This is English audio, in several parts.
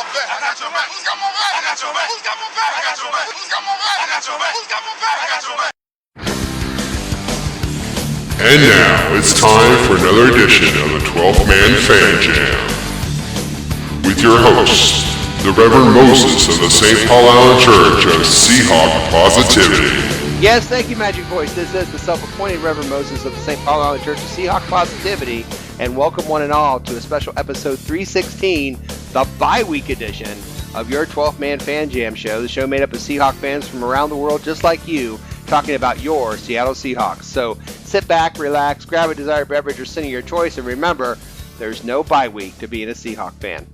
my back? I got your back. Who's got my back? I got your back. Who's got my back? I got your back. Who's got my back? I got your back. Who's got my back? I got your back. And now it's time for another edition of the 12th Man Fan Jam. With your host, the Reverend Moses of the St. Paul Island Church of Seahawk Positivity. Yes, thank you, Magic Voice. This is the self-appointed Reverend Moses of the St. Paul Island Church of Seahawk Positivity, and welcome one and all to a special episode 316, the bye-week edition of your 12th Man Fan Jam show, the show made up of Seahawk fans from around the world just like you, talking about your Seattle Seahawks. So sit back, relax, grab a desired beverage or sin of your choice, and remember, there's no bye week to being a Seahawk fan.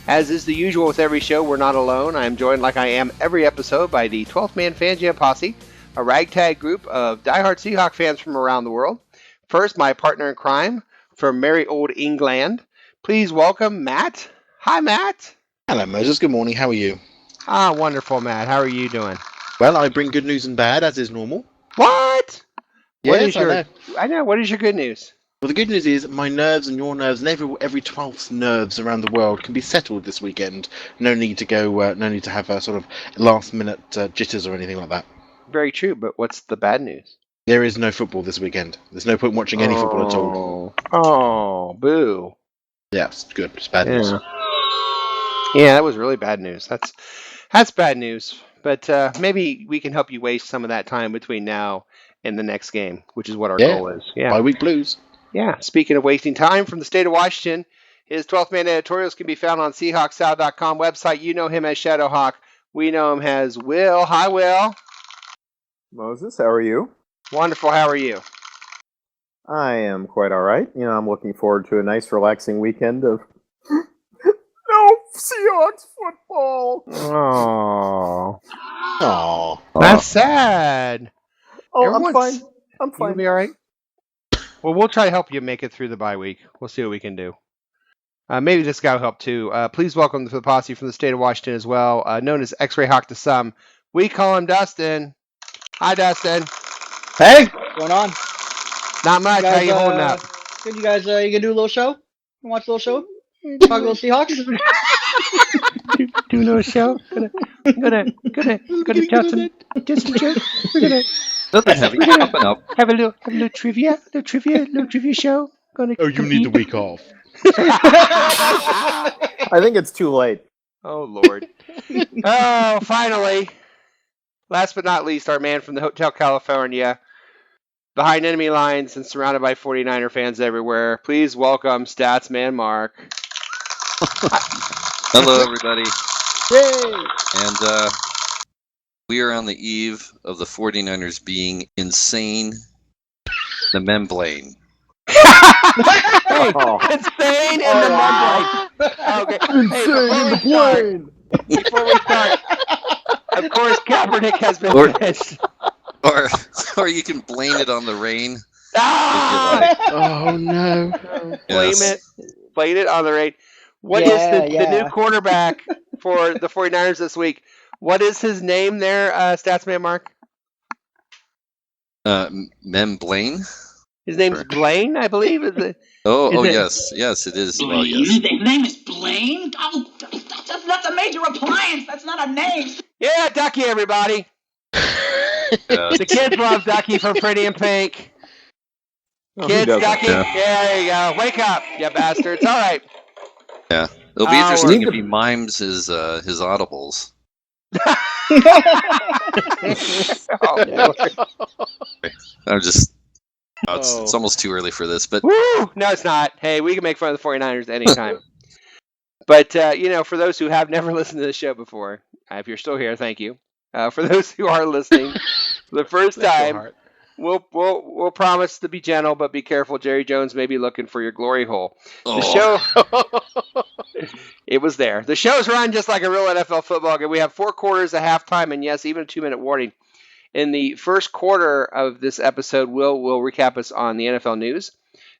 As is the usual with every show, we're not alone. I am joined like I am every episode by the 12th Man Fan Jam Posse, a ragtag group of diehard Seahawk fans from around the world. First, my partner in crime from merry old England. Please welcome Matt. Hi, Matt. Hello, Moses. Good morning. How are you? Wonderful, Matt. How are you doing? Well, I bring good news and bad, as is normal. What? Yes, I know. I know. What is your good news? Well, the good news is my nerves and your nerves and every 12th nerves around the world can be settled this weekend. No need to go. No need to have a sort of last-minute jitters or anything like that. Very true, but what's the bad news? There is no football this weekend. There's no point watching any football at all. Oh, boo. Yes, good. It's bad news. Yeah, that was really bad news. That's bad news. But maybe we can help you waste some of that time between now and the next game, which is what our goal is. Yeah. Bye-week blues. Yeah. Speaking of wasting time, from the state of Washington, his 12th Man editorials can be found on SeahawksSouth.com website. You know him as Shadowhawk. We know him as Will. Hi, Will. Moses, how are you? Wonderful. How are you? I am quite all right. You know, I'm looking forward to a nice, relaxing weekend of no Seahawks football. Oh, that's sad. Oh, I'm fine. I'm fine. You'll be all right. Well, we'll try to help you make it through the bye week. We'll see what we can do. Maybe this guy will help too. Please welcome to the posse from the state of Washington as well, known as X-Ray Hawk to some. We call him Dustin. Hi, Dustin. Hey, what's going on? Not much. Guys, How you holding up? Good, you guys. You gonna do a little show? Watch a little show? Talk a little Seahawks? do a little show. Gonna tell some show. Nothing heavy coming up. Have a little trivia show. You need the week off. I think it's too late. Oh Lord. Oh, finally. Last but not least, our man from the Hotel California, behind enemy lines and surrounded by 49er fans everywhere. Please welcome Statsman Mark. Hello, everybody. Yay! And we are on the eve of the 49ers being insane. The membrane. Insane in the membrane. Okay. Insane in the plane. Before we start, of course, Kaepernick has been finished. Or you can blame it on the rain. Oh no! Blame it on the rain. What is the new quarterback for the 49ers this week? What is his name there, Statsman Mark? Mem Blaine? His name's Blaine, I believe. Yes, it is. Blaine? Yes. His name is Blaine? Oh, that's a major appliance. That's not a name. Yeah, Ducky, everybody. The kids love Ducky from Pretty in Pink. Kids, Ducky. Yeah, there you go. Wake up, you bastards. All right. Yeah, it'll be interesting if he mimes his audibles. I'm just. It's almost too early for this, but woo! No, it's not. Hey, we can make fun of the 49ers anytime. But for those who have never listened to the show before, if you're still here, thank you. For those who are listening for the first time, we'll promise to be gentle, but be careful. Jerry Jones may be looking for your glory hole. The show, it was there. The show's run just like a real NFL football game. We have 4 quarters, a halftime, and yes, even a 2-minute warning. In the first quarter of this episode, we'll recap us on the NFL news.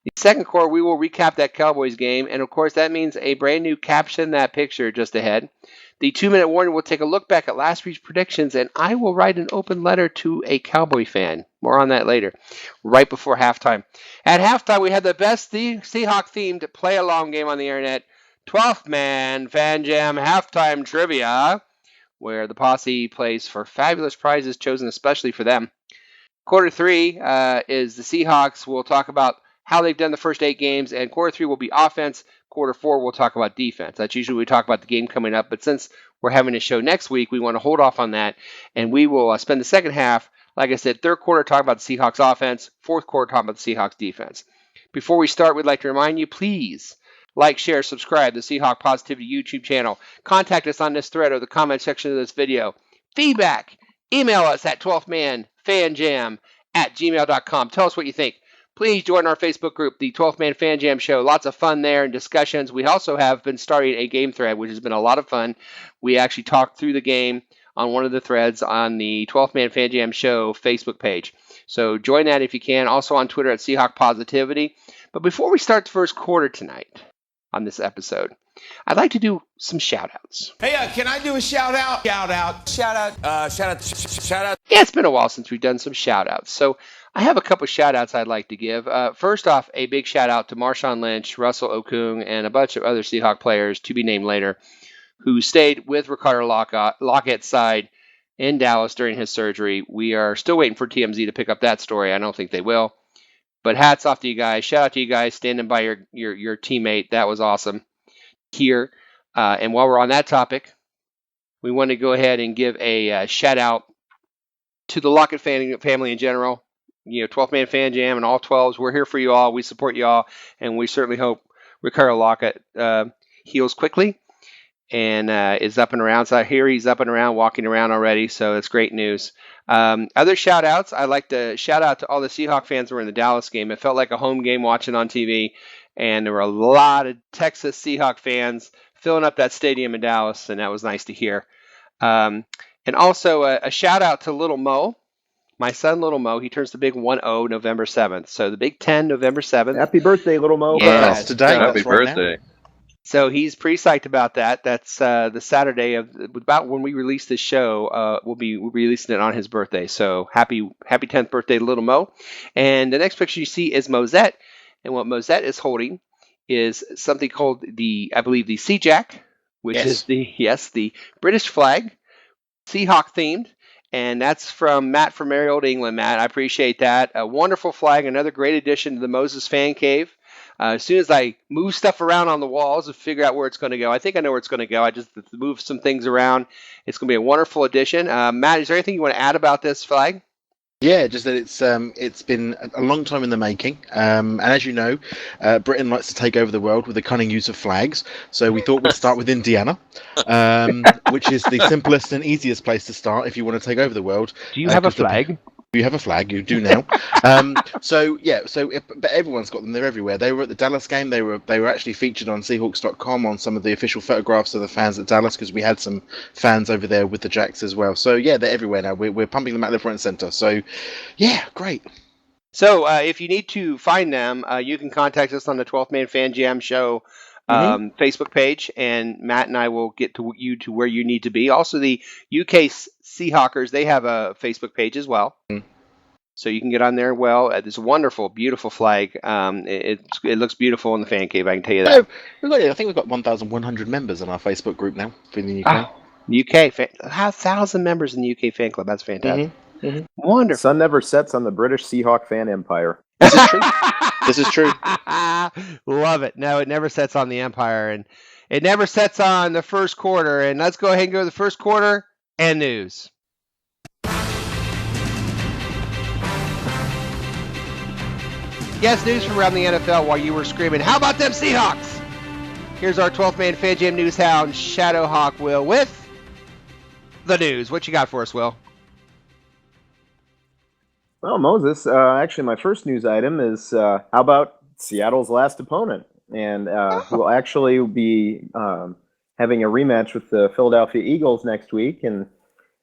The second quarter, we will recap that Cowboys game, and of course, that means a brand new Caption That Picture just ahead. The 2-minute warning will take a look back at last week's predictions, and I will write an open letter to a Cowboy fan. More on that later, right before halftime. At halftime, we had the best Seahawk-themed play-along game on the internet. 12th Man Fan Jam Halftime Trivia, where the posse plays for fabulous prizes chosen especially for them. Quarter 3 is the Seahawks. We'll talk about how they've done the first 8 games, and quarter 3 will be offense. Quarter 4 we'll talk about defense. That's usually we talk about the game coming up, but since we're having a show next week, we want to hold off on that, and we will spend the second half, like I said, third quarter talking about the Seahawks offense, fourth quarter talking about the Seahawks defense. Before we start, we'd like to remind you, please like, share, subscribe to the Seahawk Positivity YouTube channel. Contact us on this thread or the comment section of this video. Feedback, email us at 12thmanfanjam@gmail.com. Tell us what you think. Please join our Facebook group, the 12th Man Fan Jam Show. Lots of fun there and discussions. We also have been starting a game thread, which has been a lot of fun. We actually talked through the game on one of the threads on the 12th Man Fan Jam Show Facebook page. So join that if you can. Also on Twitter at Seahawk Positivity. But before we start the first quarter tonight on this episode, I'd like to do some shout-outs. Hey, can I do a shout out? Shout out. Yeah, it's been a while since we've done some shout-outs. So I have a couple shout-outs I'd like to give. First off, a big shout-out to Marshawn Lynch, Russell Okung, and a bunch of other Seahawk players, to be named later, who stayed with Ricardo Lockett's side in Dallas during his surgery. We are still waiting for TMZ to pick up that story. I don't think they will. But hats off to you guys. Shout out to you guys standing by your teammate. That was awesome here. And while we're on that topic, we want to go ahead and give a shout out to the Lockett family in general. 12th Man Fan Jam and all 12s. We're here for you all. We support you all. And we certainly hope Ricardo Lockett heals quickly and is up and around. So I hear he's up and around, walking around already. So that's great news. Other shout outs, I'd like to shout out to all the Seahawk fans who were in the Dallas game. It felt like a home game watching on TV, and there were a lot of Texas Seahawk fans filling up that stadium in Dallas, and that was nice to hear. And also a shout out to little Mo, my son little Mo. He turns the big 1-0 November 7th. So the Big 10 November 7th. Happy birthday, little Mo. Yeah, That's today. Happy That's right now. birthday. So he's pretty psyched about that. That's the Saturday of about when we release this show. We'll be releasing it on his birthday. So happy 10th birthday to little Mo. And the next picture you see is Mosette. And what Mosette is holding is something called the Sea Jack, which is the British flag, Seahawk themed. And that's from Matt from Merry Old England. Matt, I appreciate that. A wonderful flag, another great addition to the Moses Fan Cave. As soon as I move stuff around on the walls and figure out where it's going to go, I think I know where it's going to go. I just move some things around. It's going to be a wonderful addition. Matt, is there anything you want to add about this flag? Yeah, just that it's been a long time in the making, and as you know, Britain likes to take over the world with the cunning use of flags. So we thought we'd start with Indiana, which is the simplest and easiest place to start if you want to take over the world. Do you have a flag? You have a flag, you do now. But everyone's got them. They're everywhere. They were at the Dallas game. They were actually featured on Seahawks.com on some of the official photographs of the fans at Dallas, because we had some fans over there with the Jacks as well. So yeah, they're everywhere now. We're pumping them out left, right, and centre. So yeah, great. So if you need to find them, you can contact us on the 12th Man Fan Jam Show Facebook page, and Matt and I will get to you to where you need to be. Also, the UK Seahawkers, they have a Facebook page as well. So you can get on there. Well, it's a wonderful, beautiful flag. It looks beautiful in the fan cave, I can tell you that. I think we've got 1,100 members in our Facebook group now for the UK. UK, 1,000 members in the UK fan club. That's fantastic. Wonderful. Sun never sets on the British Seahawk fan empire. This is true. This is true. Love it. No, it never sets on the empire, and it never sets on the first quarter. And let's go ahead and go to the first quarter and news. Yes, news from around the NFL while you were screaming, "How about them Seahawks?" Here's our 12th Man Fan Jam news hound, Shadowhawk Will, with the news. What you got for us, Will? Well, Moses, actually my first news item is how about Seattle's last opponent? And we'll actually be having a rematch with the Philadelphia Eagles next week. And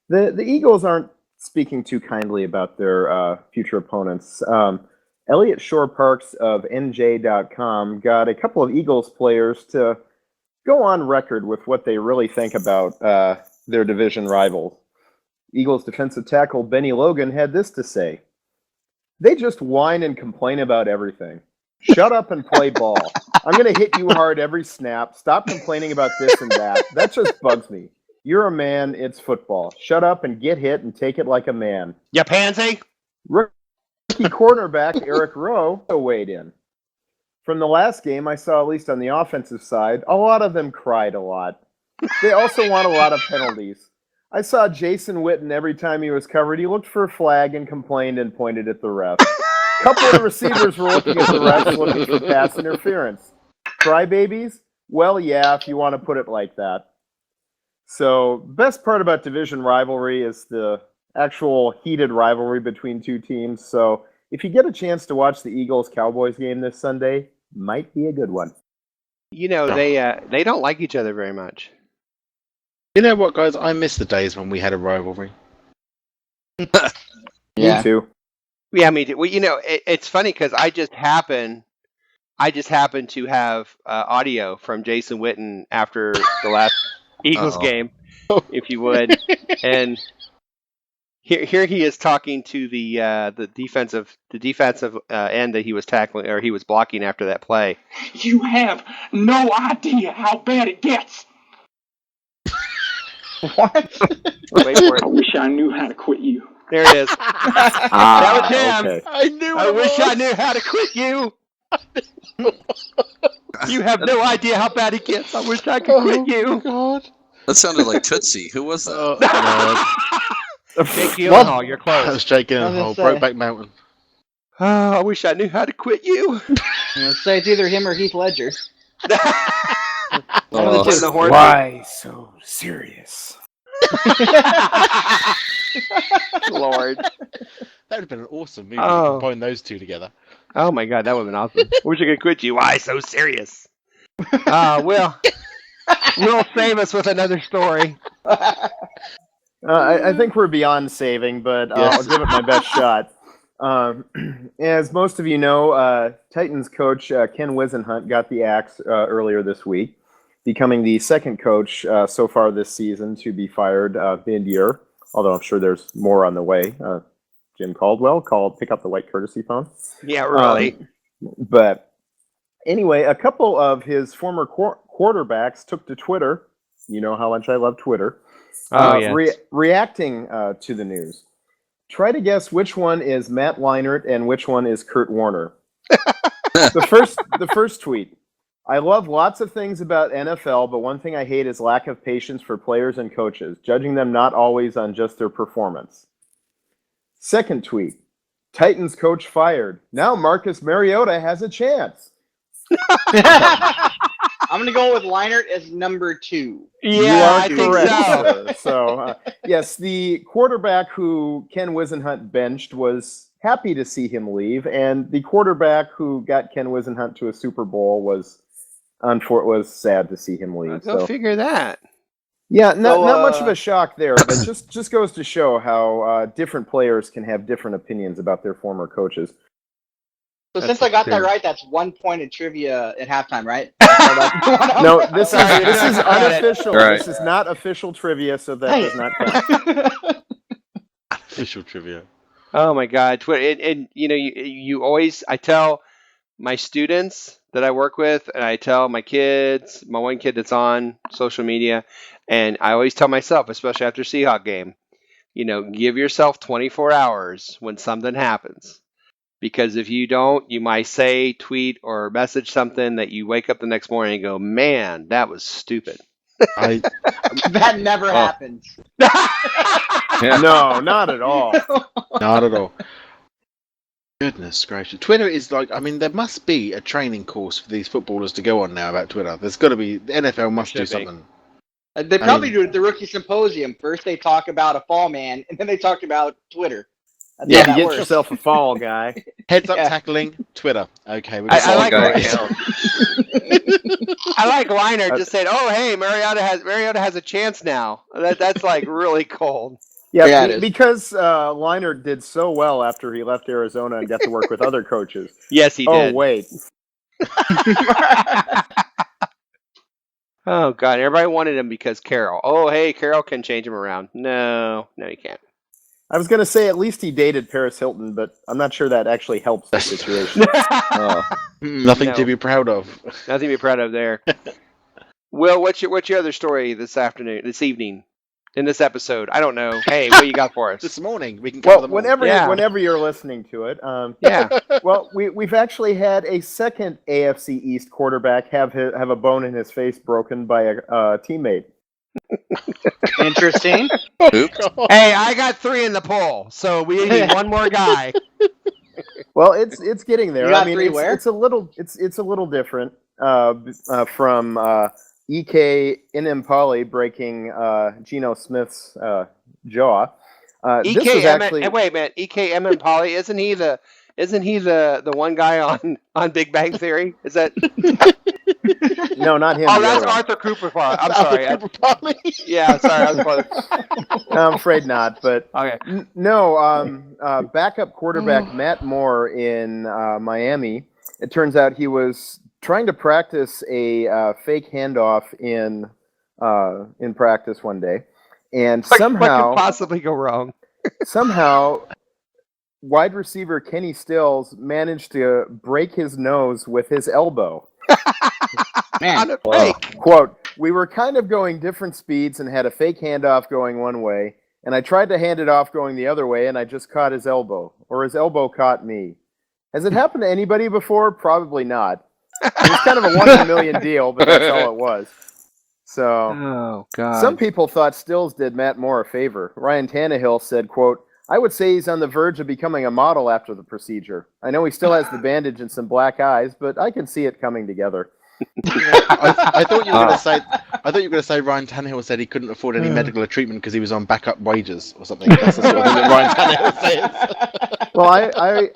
the Eagles aren't speaking too kindly about their future opponents. Elliot Shore-Parks of NJ.com got a couple of Eagles players to go on record with what they really think about their division rivals. Eagles defensive tackle Benny Logan had this to say: "They just whine and complain about everything. Shut up and play ball. I'm going to hit you hard every snap. Stop complaining about this and that. That just bugs me. You're a man. It's football. Shut up and get hit and take it like a man. You pansy. Rookie cornerback Eric Rowe weighed in. From the last game, I saw, at least on the offensive side, a lot of them cried a lot. They also want a lot of penalties. I saw Jason Witten every time he was covered. He looked for a flag and complained and pointed at the ref. A couple of the receivers were looking at the refs looking for pass interference. Crybabies? Well, yeah, if you want to put it like that. So, best part about division rivalry is the actual heated rivalry between two teams. So, if you get a chance to watch the Eagles-Cowboys game this Sunday, might be a good one. You know, they don't like each other very much. You know what, guys? I miss the days when we had a rivalry. Me too. Yeah, me too. Well, you know, it's funny because I just happen to have audio from Jason Witten after the last Eagles game, if you would, and here he is talking to the defensive end that he was tackling or he was blocking after that play. You have no idea how bad it gets. What? Wait for it. I wish I knew how to quit you. There it is. That was him. Okay. I wish I knew how to quit you. You have no idea how bad it gets. I wish I could quit you. God. That sounded like Tootsie. Who was that? Jake Gyllenhaal, you're close. That was Jake Gyllenhaal, Brokeback Mountain. Oh, I wish I knew how to quit you. Let's say it's either him or Heath Ledger. Why so serious? Lord. That would have been an awesome movie Oh. to combine those two together. Oh my God, that would have been awesome. I wish I could quit you. Why so serious? We'll save us with another story. I think we're beyond saving, but I'll give it my best shot. As most of you know, Titans coach Ken Wisenhunt got the axe earlier this week, becoming the second coach so far this season to be fired mid-year, although I'm sure there's more on the way. Jim Caldwell pick up the white courtesy phone. Yeah, really. But anyway, a couple of his former quarterbacks took to Twitter. You know how much I love Twitter. Reacting to the news. Try to guess which one is Matt Linehart and which one is Kurt Warner. The first tweet. I love lots of things about NFL, but one thing I hate is lack of patience for players and coaches, judging them not always on just their performance. Second tweet. Titans coach fired. Now Marcus Mariota has a chance. I'm going to go with Linehart as number 2. Yeah, I think so. So, yes, the quarterback who Ken Wisenhunt benched was happy to see him leave, and the quarterback who got Ken Wisenhunt to a Super Bowl was sad to see him leave. Go figure that. Yeah, not much of a shock there, but just goes to show how different players can have different opinions about their former coaches. So since I got that right, that's 1 point of trivia at halftime, right? No, this is unofficial. Right. This is not official trivia, so that does not count. Official trivia. Oh my God, Twitter! And you know, you always. I tell my students that I work with, and I tell my kids, my one kid that's on social media, and I always tell myself, especially after Seahawk game, you know, give yourself 24 hours when something happens. Because if you don't, you might say, tweet, or message something that you wake up the next morning and go, man, that was stupid. That never happens. No, not at all. Not at all. Goodness gracious. Twitter is like, I mean, there must be a training course for these footballers to go on now about Twitter. There's got to be, the NFL must do something. They probably do it at the rookie symposium. First they talk about a fall man, and then they talk about Twitter. That's how that Get works. yourself a fall guy. Heads up tackling, Twitter. Okay. I like guys. I like Linehart just saying, "Oh, hey, Mariota has a chance now." That's like really cold. Yeah, it is. because Linehart did so well after he left Arizona and got to work with other coaches. Yes, he did. Oh, wait. Oh God, everybody wanted him because Carroll. Oh, hey, Carroll can change him around. No, he can't. I was going to say at least he dated Paris Hilton, but I'm not sure that actually helps the situation. Nothing No. to be proud of. Nothing to be proud of there. Will, what's your other story this evening, in this episode? I don't know. Hey, what you got for us? This morning we can cover them all. Whenever you're listening to it, Yeah. well, we've actually had a second AFC East quarterback have a bone in his face broken by a teammate. Interesting. Oops. Hey, I got 3 in the poll, so we need one more guy. Well, it's getting there. You got I mean, 3 where? it's a little different from EK Inimpali breaking Geno Smith's jaw. This was actually wait, man. EK Impali, isn't he the one guy on Big Bang Theory? Is that? no, not him. Oh, the that's other one. Arthur Cooper. I'm sorry. Yeah, sorry. I was close. I'm afraid not, but Okay. no. Backup quarterback Matt Moore in Miami. It turns out he was trying to practice a fake handoff in practice one day, and What somehow could possibly go wrong? somehow wide receiver Kenny Stills managed to break his nose with his elbow. Man. On a fake. Quote, we were kind of going different speeds and had a fake handoff going one way, and I tried to hand it off going the other way, and I just caught his elbow, or his elbow caught me. Has it happened to anybody before? Probably not. It was kind of a 1 in a million deal, but that's all it was. So, Oh God. some people thought Stills did Matt Moore a favor. Ryan Tannehill said, quote, I would say he's on the verge of becoming a model after the procedure. I know he still has the bandage and some black eyes, but I can see it coming together. I thought you were going to say. I thought you were going to say Ryan Tannehill said he couldn't afford any medical treatment because he was on backup wages or something. That's the sort of thing that Ryan Tannehill says. Well,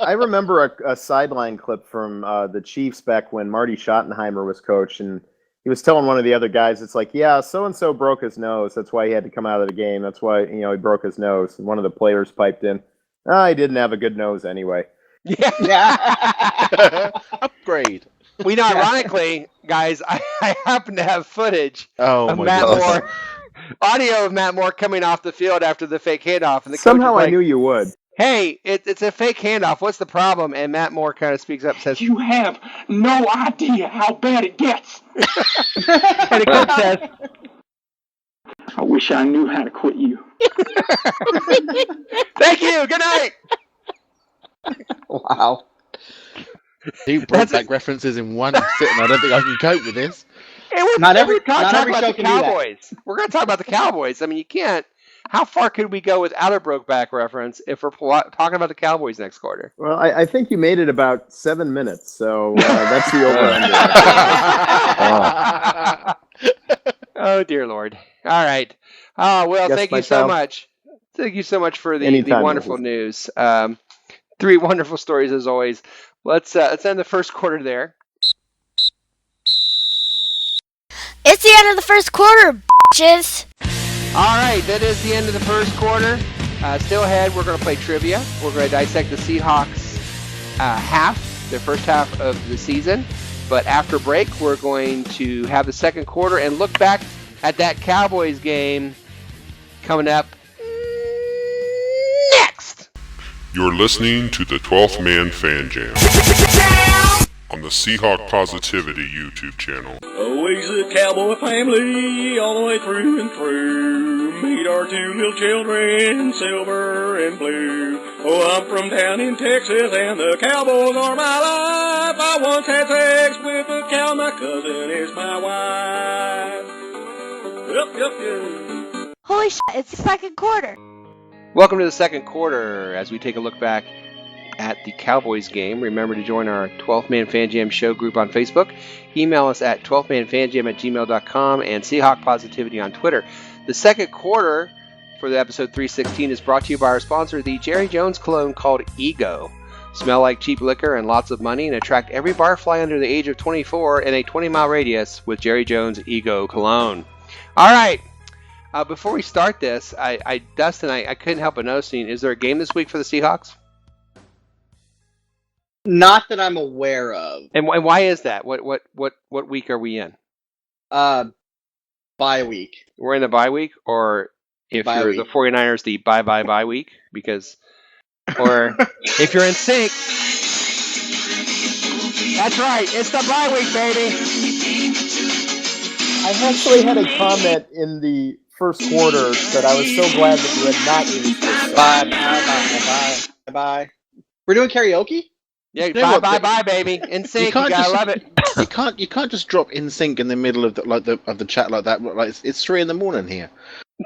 I remember a sideline clip from the Chiefs back when Marty Schottenheimer was coach, and he was telling one of the other guys, it's like, yeah, so-and-so broke his nose. That's why he had to come out of the game. That's why, he broke his nose. And one of the players piped in, he didn't have a good nose anyway. Yeah. Upgrade. We know, ironically, guys, I happen to have footage Oh of my Matt God. Moore, audio of Matt Moore coming off the field after the fake handoff, and the Somehow coach is I like, knew you would. "Hey, it's a fake handoff. What's the problem?" And Matt Moore kind of speaks up, and says, You have no idea how bad it gets. and the coach says, I wish I knew how to quit you. "Thank you. Good night." Wow. He brought back references in one sitting. I don't think I can cope with this. Not every We're gonna talk show about the can do that. Cowboys. We're going to talk about the Cowboys. I mean, you can't. How far could we go without a broke back reference if we're talking about the Cowboys next quarter? Well, I think you made it about 7 minutes, so that's the over-under. Oh, dear Lord. All right. Well, Yes, thank my you so child. much. Thank you so much for the Anytime, wonderful Moses. news. 3 wonderful stories as always. Let's end the first quarter there. It's the end of the first quarter, bitches. All right, that is the end of the first quarter. Still ahead, we're going to play trivia. We're going to dissect the Seahawks their first half of the season. But after break, we're going to have the second quarter and look back at that Cowboys game coming up next. You're listening to the 12th Man Fan Jam on the Seahawk Positivity YouTube channel. Always a cowboy family, all the way through and through. Meet our 2 little children, silver and blue. Oh, I'm from down in Texas, and the Cowboys are my life. I once had sex with a cow, my cousin is my wife. Yep. Holy shit, it's the second quarter. Welcome to the second quarter as we take a look back at the Cowboys game. Remember to join our 12th Man Fan Jam show group on Facebook. Email us at 12thmanfanjam@gmail.com and Seahawk Positivity on Twitter. The second quarter for the episode 316 is brought to you by our sponsor, the Jerry Jones cologne called Ego. Smell like cheap liquor and lots of money, and attract every barfly under the age of 24 in a 20-mile radius with Jerry Jones Ego cologne. All right. Before we start this, Dustin, I couldn't help but noticing, is there a game this week for the Seahawks? Not that I'm aware of. And why is that? What week are we in? Bye week. We're in the bye week, or If Bye you're week. the 49ers, the bye week, because, or if you're in sync, that's right, it's the bye week, baby. I actually had a comment in the first quarter that I was so glad that you had not used this. Bye. We're doing karaoke? Yeah, You know what, bye, baby. In sync, you can't gotta just- love it. You can't just drop in sync in the middle of the chat like that. Like it's 3 a.m. here.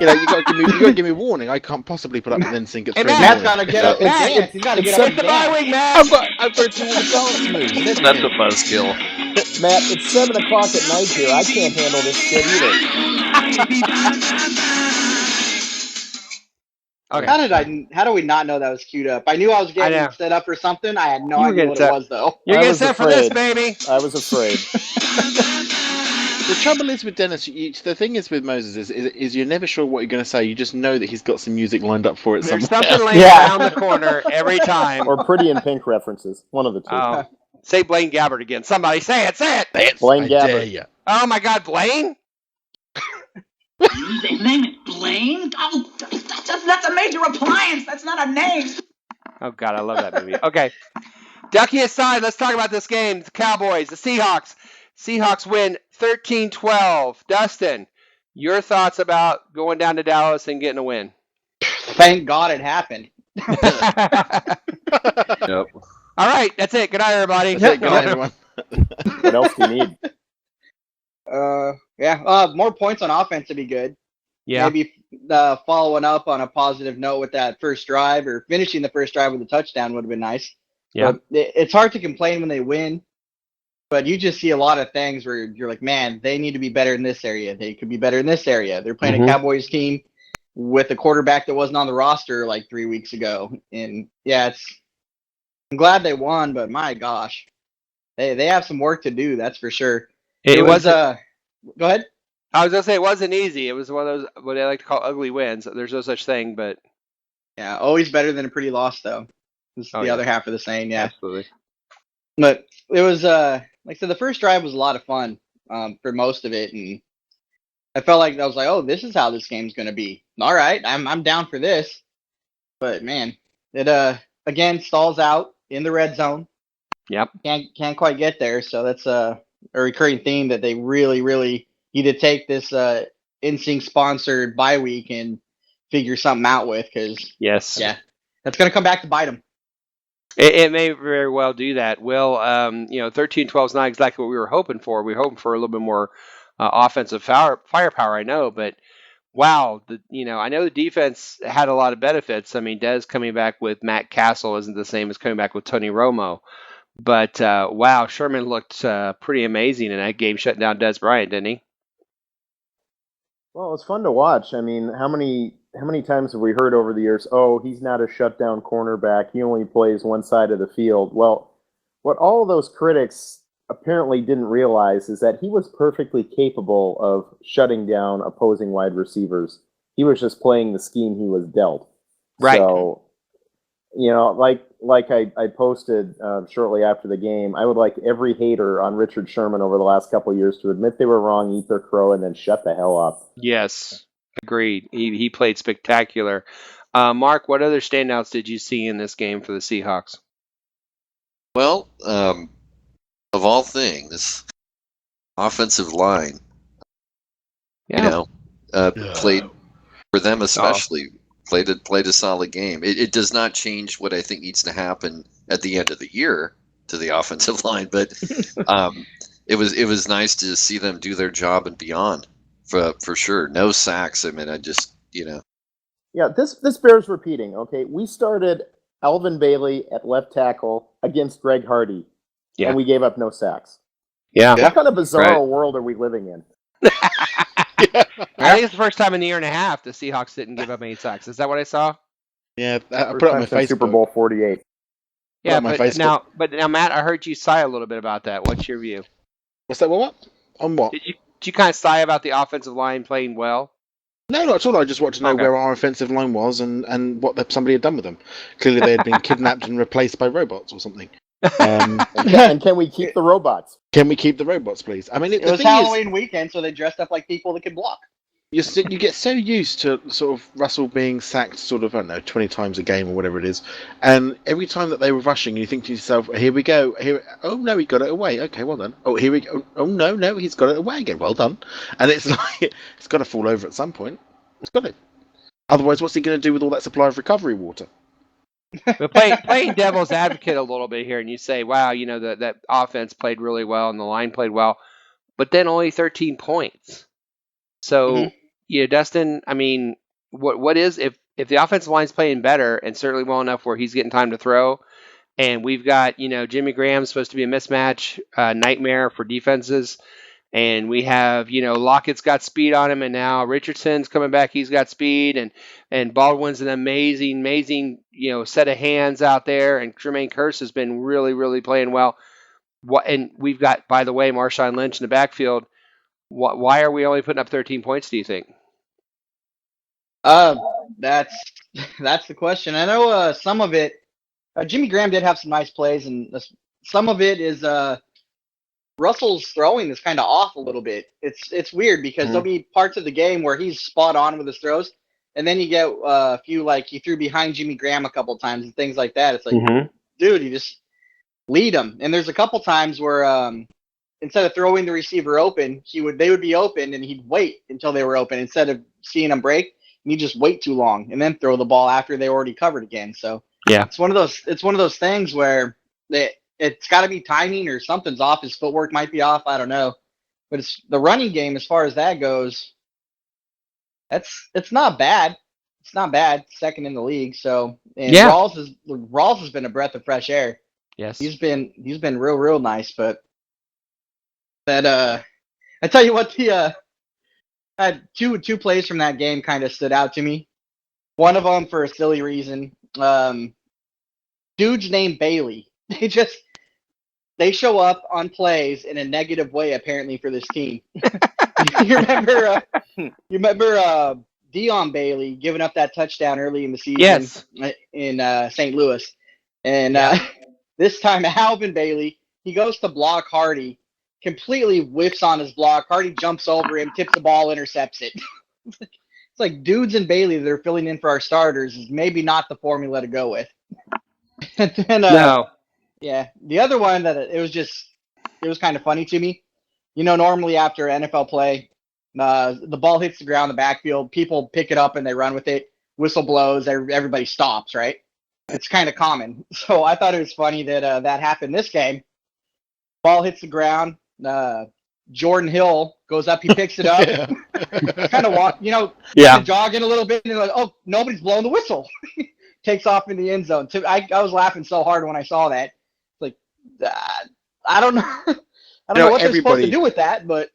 You know, you got to give me warning. I can't possibly put up with in sync at Hey, 3 Matt, Matt's a.m. gotta get up and Matt, dance. He's gotta get up It's and the bye dance. week, Matt. I've got to do all the dance moves. That's a buzzkill. Matt, it's 7 o'clock at night here. I can't handle this shit either. Okay. How do we not know that was queued up? I knew I was getting know. set up for something. I had no You were idea getting what set. it was though. You're I getting was set for this, afraid. baby. I was afraid. The trouble is with Dennis. The thing is with Moses is you're never sure what you're going to say. You just know that he's got some music lined up for it There's somewhere. something laying around the corner every time. Or Pretty in Pink references. One of the two. Oh, say Blaine Gabbert again. Somebody say it. Say it. Blaine I dare Gabbert. ya. Oh my God, Blaine. His name is Blaine? Oh, that's a major appliance. That's not a name. Oh God, I love that movie. Okay, Ducky aside, let's talk about this game. The Cowboys, the Seahawks. Seahawks win 13-12. Dustin, your thoughts about going down to Dallas and getting a win? Thank God it happened. Yep. All right, that's it. Good night, everybody. That's it. Good night, everyone. What else do you need? More points on offense would be good. Yeah. Maybe following up on a positive note with that first drive or finishing the first drive with a touchdown would have been nice. Yeah. But it's hard to complain when they win, but you just see a lot of things where you're like, man, they need to be better in this area. They could be better in this area. They're playing a Cowboys team with a quarterback that wasn't on the roster like 3 weeks ago. And yeah, I'm glad they won, but my gosh, they have some work to do. That's for sure. It was go ahead. I was gonna say it wasn't easy. It was one of those what I like to call ugly wins. There's no such thing, but Yeah, always better than a pretty loss, though. This is Oh, the yeah. other half of the saying, yeah. absolutely. But it was, like I said, the first drive was a lot of fun for most of it, and I felt like I was like, oh, this is how this game's going to be. All right, I'm down for this. But man, it again stalls out in the red zone. Yep. Can't quite get there. So that's a recurring theme that they really, really need to take this NSYNC sponsored bye week and figure something out with, because Yes. yeah, that's going to come back to bite them. It may very well do that. Will 13-12 is not exactly what we were hoping for. We were hoping for a little bit more offensive firepower, I know, but wow, I know the defense had a lot of benefits. I mean, Dez coming back with Matt Castle isn't the same as coming back with Tony Romo, but wow, Sherman looked pretty amazing in that game, shutting down Dez Bryant, didn't he? Well, it's fun to watch. I mean, how many times have we heard over the years, oh, he's not a shutdown cornerback, he only plays one side of the field. Well, what all of those critics apparently didn't realize is that he was perfectly capable of shutting down opposing wide receivers. He was just playing the scheme he was dealt. Right. So, like I posted shortly after the game, I would like every hater on Richard Sherman over the last couple of years to admit they were wrong, eat their crow, and then shut the hell up. Yes, agreed. He played spectacular. Mark, what other standouts did you see in this game for the Seahawks? Well, of all things, offensive line, played for them especially. Played a solid game. It does not change what I think needs to happen at the end of the year to the offensive line, but it was nice to see them do their job and beyond for sure. No sacks. I mean, Yeah, this bears repeating. Okay, we started Alvin Bailey at left tackle against Greg Hardy, and we gave up no sacks. Yeah. What kind of bizarre world are we living in? I think it's the first time in a year and a half the Seahawks didn't give up any sacks. Is that what I saw? Yeah, I First put it on time my since Facebook. Super Bowl 48. Yeah, on my but Facebook. now, Matt, I heard you sigh a little bit about that. What's your view? What's that? What? On what? Did you kind of sigh about the offensive line playing well? No, not at all. I just wanted to know Okay. where our offensive line was and what somebody had done with them. Clearly, they had been kidnapped and replaced by robots or something. And can we keep the robots? Can we keep the robots, please? I mean, It the was thing Halloween weekend, so they dressed up like people that could block. you get so used to sort of Russell being sacked sort of, I don't know, 20 times a game or whatever it is, and every time that they were rushing, you think to yourself, here we go, oh no, he got it away, okay, well done, oh here we go, oh no, he's got it away again, well done. And it's like, it's got to fall over at some point, it's got to. Otherwise, what's he going to do with all that supply of recovery water? But playing devil's advocate a little bit here, and you say, wow, that offense played really well and the line played well, but then only 13 points. So, Dustin, I mean, what is if the offensive line's playing better and certainly well enough where he's getting time to throw, and we've got, Jimmy Graham's supposed to be a mismatch nightmare for defenses, and we have, Lockett's got speed on him, and now Richardson's coming back, he's got speed, and Baldwin's an amazing, set of hands out there, and Jermaine Kearse has been really, really playing well. And we've got, by the way, Marshawn Lynch in the backfield. Why are we only putting up 13 points, do you think? That's the question. I know some of it, Jimmy Graham did have some nice plays, and some of it is Russell's throwing is kind of off a little bit. It's weird because there'll be parts of the game where he's spot on with his throws, and then you get a few, like he threw behind Jimmy Graham a couple times and things like that. It's like, dude, you just lead him. And there's a couple times where instead of throwing the receiver open, they would be open and he'd wait until they were open instead of seeing them break. And he'd just wait too long and then throw the ball after they already covered again. So yeah, it's one of those things where it's got to be timing or something's off. His footwork might be off. I don't know. But it's the running game as far as that goes. It's not bad. It's not bad. Second in the league. So and Rawls has been a breath of fresh air. Yes, he's been real nice. But that I tell you what, I had two plays from that game kind of stood out to me. One of them for a silly reason. Dudes named Bailey. They show up on plays in a negative way apparently for this team. You remember Dion Bailey giving up that touchdown early in the season in St. Louis, and this time Alvin Bailey, he goes to block Hardy, completely whiffs on his block. Hardy jumps over him, tips the ball, intercepts it. It's like dudes and Bailey that are filling in for our starters is maybe not the formula to go with. And then, no. Yeah, the other one that it was kind of funny to me. Normally after NFL play, the ball hits the ground in the backfield, people pick it up and they run with it. Whistle blows, everybody stops, right? It's kind of common. So I thought it was funny that that happened this game. Ball hits the ground. Jordan Hill goes up, he picks it up, kind of jogging a little bit, and like, oh, nobody's blowing the whistle. Takes off in the end zone. I was laughing so hard when I saw that. Like, I don't know. I don't know what they're supposed to do with that, but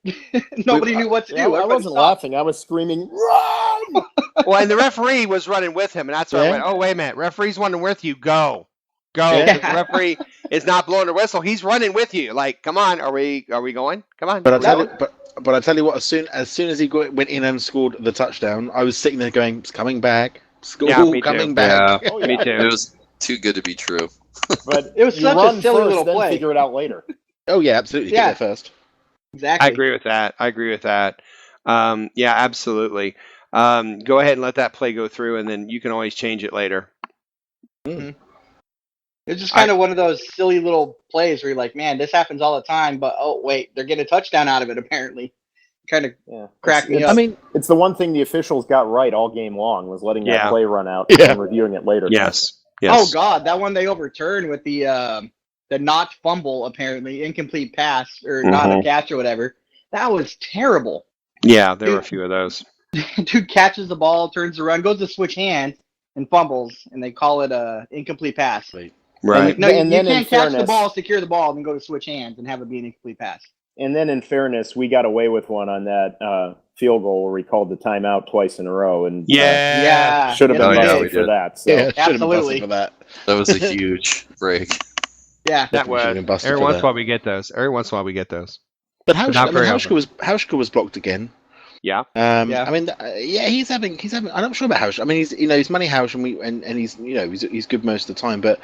nobody knew what to do. I wasn't laughing. I was screaming, run! Well, and the referee was running with him, and that's why I went, oh, wait a minute. Referee's running with you. Go. The referee is not blowing the whistle. He's running with you. Like, come on. Are we going? Come on. But I tell you what, as soon as he went in and scored the touchdown, I was sitting there going, it's coming back. Coming back. Yeah. Me too. It was too good to be true. But it was such a silly little play. Figure it out later. Oh yeah, absolutely. Get there first. Exactly. I agree with that. Yeah, absolutely. Go ahead and let that play go through, and then you can always change it later. Mm-hmm. It's just kind of one of those silly little plays where you're like, man, this happens all the time, but oh wait, they're getting a touchdown out of it apparently. Kind of cracked me up. I mean, it's the one thing the officials got right all game long was letting that play run out and reviewing it later. Yes. Oh God, that one they overturned with the not fumble, apparently incomplete pass or not a catch or whatever. That was terrible. Yeah, there were a few of those. Dude catches the ball, turns the run, goes to switch hands and fumbles, and they call it a incomplete pass. Right. No, you can't catch the ball, secure the ball, and then go to switch hands and have it be an incomplete pass. And then, in fairness, we got away with one on that field goal where we called the timeout twice in a row, and should have been busted for that. So. Yeah, absolutely. For that. That was a huge break. Yeah, that was. Every once in a while we get those. But Hauschka was blocked again. Yeah. I mean, he's having. I'm not sure about Hausch. I mean, he's Money Hausch, and he's he's good most of the time. But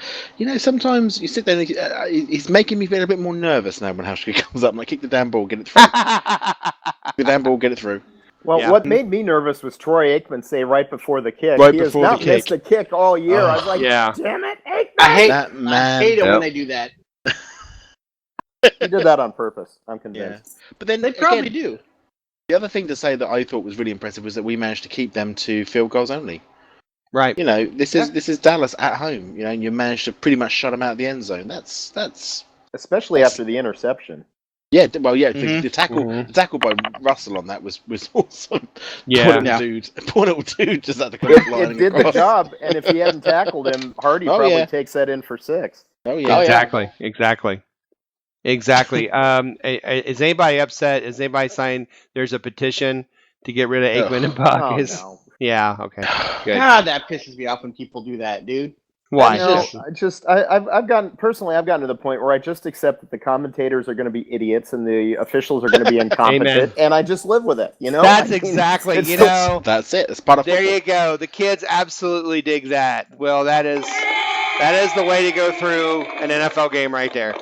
sometimes you sit there and he's making me feel a bit more nervous now when Hausch comes up. I'm like, kick the damn ball, get it through. The damn ball, get it through. Well, Yeah. what made me nervous was Troy Aikman say right before the kick. Right he has before the not missed kick. a kick all year. I was like, Yeah. damn it, Aikman! I hate That man. I hate it when Yep. they do that. He did that on purpose. I'm Yeah. convinced. But then They probably again, do. the other thing to say that I thought was really impressive was that we managed to keep them to field goals only. Right. You know, this is Dallas at home. You know, and you managed to pretty much shut them out of the end zone. That's Especially after the interception. yeah. Well, yeah. Mhm. The tackle by Russell on that was awesome. Yeah. Poor little dude just had to come flying It did the across. job, and if he hadn't tackled him, Hardy Oh, probably yeah. takes that in for 6. Oh yeah. Oh, yeah. Exactly. Is anybody upset? Is anybody saying there's a petition to get rid of Aikman and Buck? Oh, Is- no. Yeah. Okay. Good. God, that pisses me off when people do that, dude. Why? That's I've gotten to the point where I just accept that the commentators are going to be idiots and the officials are going to be incompetent, Amen. and I just live with it. You know, That's I mean, exactly. it's You the- know. That's it. It's part of There football. you go. The kids absolutely dig that. Well, that is the way to go through an NFL game right there.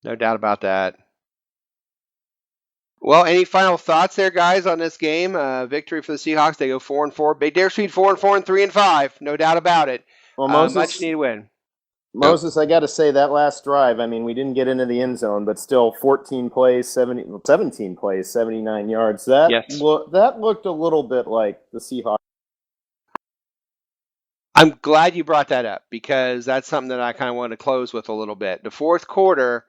No doubt about that. Well, any final thoughts there, guys, on this game? Victory for the Seahawks. They go 4-4. Big difference between 4-4 and 3-5. No doubt about it. Well, Moses, Much needed win. I got to say that last drive. I mean, we didn't get into the end zone, but still, 17 plays, 79 yards. That Yes. that looked a little bit like the Seahawks. I'm glad you brought that up because that's something that I kind of want to close with a little bit. The fourth quarter,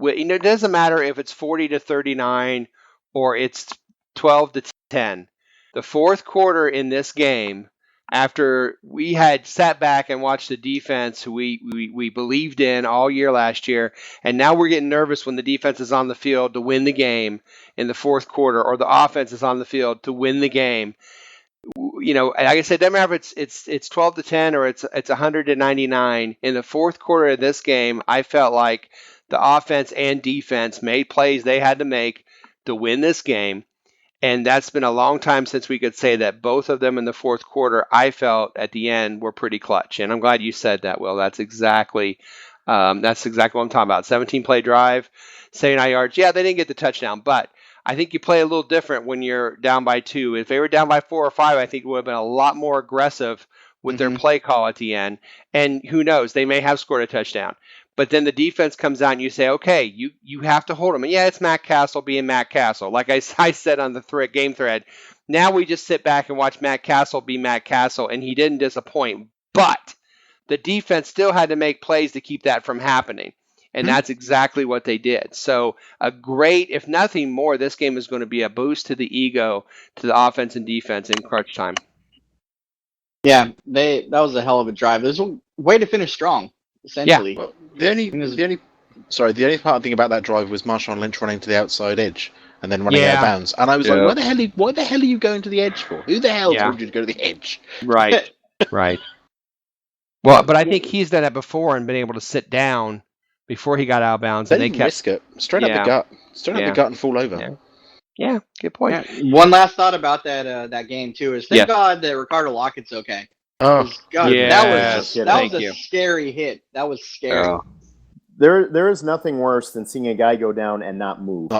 it doesn't matter if it's 40-39 or it's 12-10. The fourth quarter in this game, after we had sat back and watched the defense who we believed in all year last year, and now we're getting nervous when the defense is on the field to win the game in the fourth quarter, or the offense is on the field to win the game. You know, like I said, doesn't matter if it's 12-10 or it's 100-99. In the fourth quarter of this game, I felt like the offense and defense made plays they had to make to win this game. And that's been a long time since we could say that both of them in the fourth quarter, I felt at the end were pretty clutch. And I'm glad you said that, Will. That's exactly what I'm talking about. 17-play drive, 79 yards. Yeah, they didn't get the touchdown, but I think you play a little different when you're down by 2. If they were down by 4 or 5, I think it would have been a lot more aggressive with their play call at the end. And who knows, they may have scored a touchdown. But then the defense comes out and you say, okay, you have to hold them. And yeah, it's Matt Castle being Matt Castle. Like I said on the game thread, now we just sit back and watch Matt Castle be Matt Castle, and he didn't disappoint. But the defense still had to make plays to keep that from happening. And that's exactly what they did. So a great, if nothing more, this game is going to be a boost to the ego, to the offense and defense in crunch time. Yeah, that was a hell of a drive. It was a way to finish strong, essentially. Well, the only part thing about that drive was Marshawn Lynch running to the outside edge and then running out of bounds. And I was like, why the hell are you going to the edge for? Who the hell told you to go to the edge? Right. Right. Well, but I think he's done that before and been able to sit down before he got out of bounds. They And they didn't kept risk it. Straight up the gut. Straight up the gut and fall over. Yeah, good point. Yeah. One last thought about that game too is thank God that Ricardo Lockett's okay. Oh, God, that was thank a you. scary hit. That was scary. Yeah. There is nothing worse than seeing a guy go down and not move.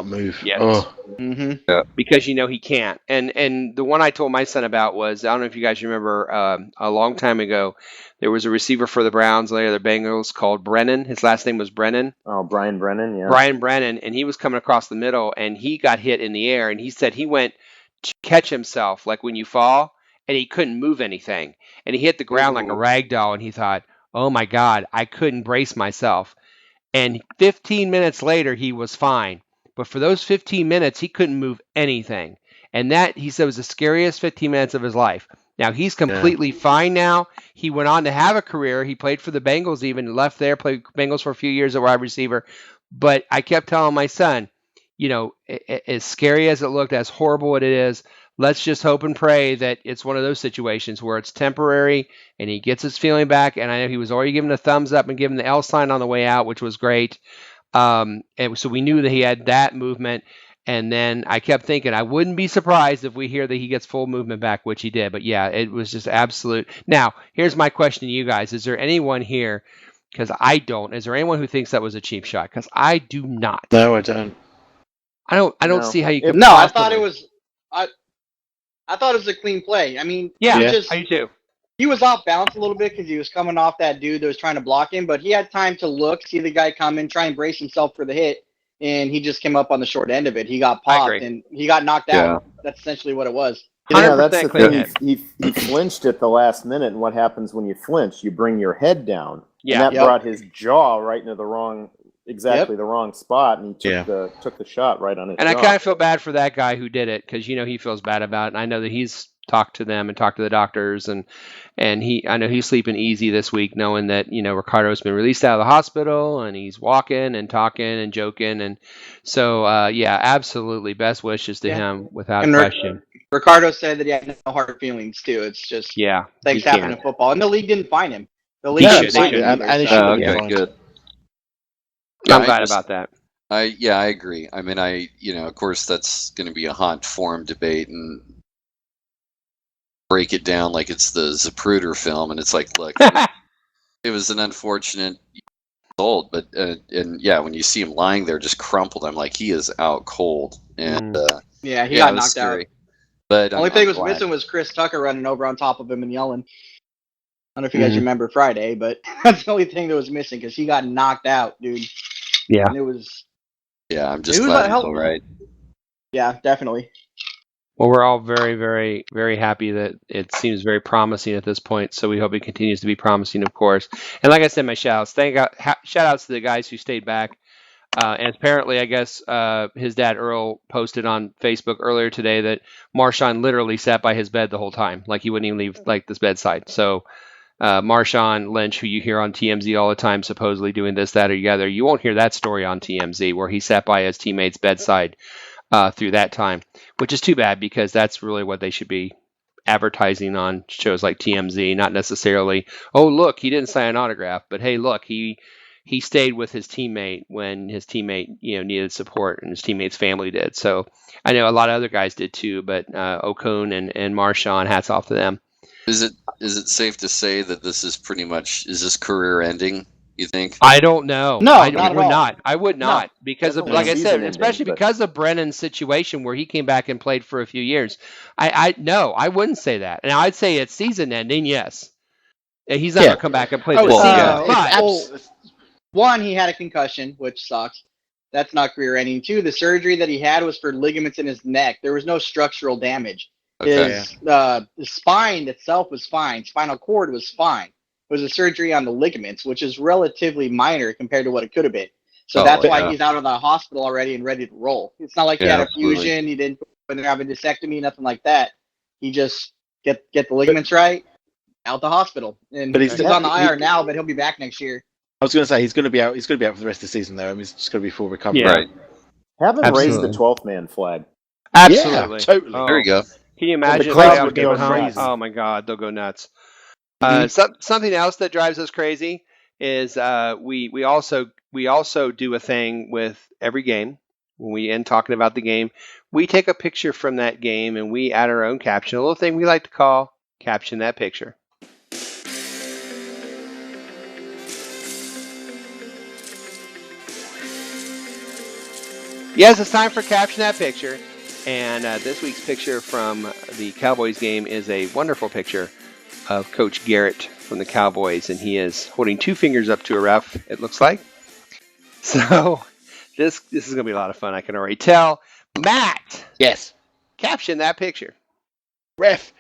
Yes. Oh. Because you know he can't. And the one I told my son about was, I don't know if you guys remember, a long time ago, there was a receiver for the Browns, later the Bengals, called Brennan. His last name was Brennan. Oh, Brian Brennan, yeah. Brian Brennan, and he was coming across the middle, and he got hit in the air, and he said he went to catch himself, like when you fall, and he couldn't move anything. And he hit the ground like a rag doll, and he thought, oh my God, I couldn't brace myself. And 15 minutes later, he was fine. But for those 15 minutes, he couldn't move anything. And that, he said, was the scariest 15 minutes of his life. Now, he's completely fine now. He went on to have a career. He played for the Bengals even, left there, played Bengals for a few years at wide receiver. But I kept telling my son, you know, as scary as it looked, as horrible it is, let's just hope and pray that it's one of those situations where it's temporary and he gets his feeling back. And I know he was already giving a thumbs up and giving the L sign on the way out, which was great. And so we knew that he had that movement. And then I kept thinking, I wouldn't be surprised if we hear that he gets full movement back, which he did. But yeah, it was just absolute. Now, here's my question to you guys. Is there anyone here, because I don't, is there anyone who thinks that was a cheap shot? Because I do not. No, I don't. I don't No. see how you could. No, I possibly. thought it was. I thought it was a clean play. I mean, Yeah, he just I do too. he was off balance a little bit because he was coming off that dude that was trying to block him, but he had time to look, see the guy coming, try and brace himself for the hit, and he just came up on the short end of it. He got I popped agree. and he got knocked out. That's essentially what it was. Yeah, that's 100% the clean thing. He flinched at the last minute, and what happens when you flinch? You bring your head down. Yeah. And that brought his jaw right into the wrong spot, and he took the shot right on his And jaw. I kind of feel bad for that guy who did it because he feels bad about it. And I know that he's talked to them and talked to the doctors, and I know he's sleeping easy this week, knowing that Ricardo's been released out of the hospital and he's walking and talking and joking, and so absolutely best wishes to him without question. Ricardo said that he had no hard feelings too. It's just things happen in football, and the league didn't find him. The league didn't find him either, and it so- should be fine. Good. I'm glad about that. I agree. I mean, of course, that's going to be a hot forum debate, and break it down like it's the Zapruder film, and it's like, look, it was an unfortunate old, but when you see him lying there just crumpled, I'm like, he is out cold, and he got knocked scary. out. But the only thing was missing was Chris Tucker running over on top of him and yelling. I don't know if you guys remember Friday, but that's the only thing that was missing because he got knocked out, dude. Yeah, and it was. Yeah, I'm just glad he's all right. Yeah, definitely. Well, we're all very, very, very happy that it seems very promising at this point. So we hope it continues to be promising, of course. And like I said, my shout outs to the guys who stayed back. And apparently, I guess his dad Earl posted on Facebook earlier today that Marshawn literally sat by his bed the whole time, like he wouldn't even leave this bedside. So Marshawn Lynch, who you hear on TMZ all the time, supposedly doing this, that, or the other, you won't hear that story on TMZ where he sat by his teammate's bedside through that time, which is too bad because that's really what they should be advertising on shows like TMZ, not necessarily, oh, look, he didn't sign an autograph, but hey, look, he stayed with his teammate when his teammate needed support and his teammate's family did. So I know a lot of other guys did too, but Okun and Marshawn, hats off to them. Is it safe to say that this is pretty much, is this career ending, you think? I don't know. No, I not at would all. not. I would not because of, like I said, season especially ending, but- because of Brennan's situation where he came back and played for a few years. I wouldn't say that. And I'd say it's season ending, yes. He's not going to come back and play this season. But one, he had a concussion, which sucks. That's not career ending. Two, the surgery that he had was for ligaments in his neck. There was no structural damage. Okay. His spine itself was fine. Spinal cord was fine. It was a surgery on the ligaments, which is relatively minor compared to what it could have been. So that's why he's out of the hospital already and ready to roll. It's not like he had a fusion. He didn't have a disectomy, nothing like that. He just get the ligaments right, out the hospital. And he's on the IR now, but he'll be back next year. I was going to say he's going to be out. He's going to be out for the rest of the season, though. I mean, he's just going to be full recovery. Yeah. Right. Have him Absolutely. raise the 12th man flag. absolutely. Yeah, totally. Oh. There you go. Can you imagine? The crowd playoff would game go at home? crazy. Oh my God, they'll go nuts. Something else that drives us crazy is we also do a thing with every game. When we end talking about the game, we take a picture from that game and we add our own caption, a little thing we like to call Caption That Picture. Yes, it's time for Caption That Picture. And this week's picture from the Cowboys game is a wonderful picture of Coach Garrett from the Cowboys. And he is holding two fingers up to a ref, it looks like. So this is going to be a lot of fun, I can already tell. Matt, Yes. caption that picture. Ref,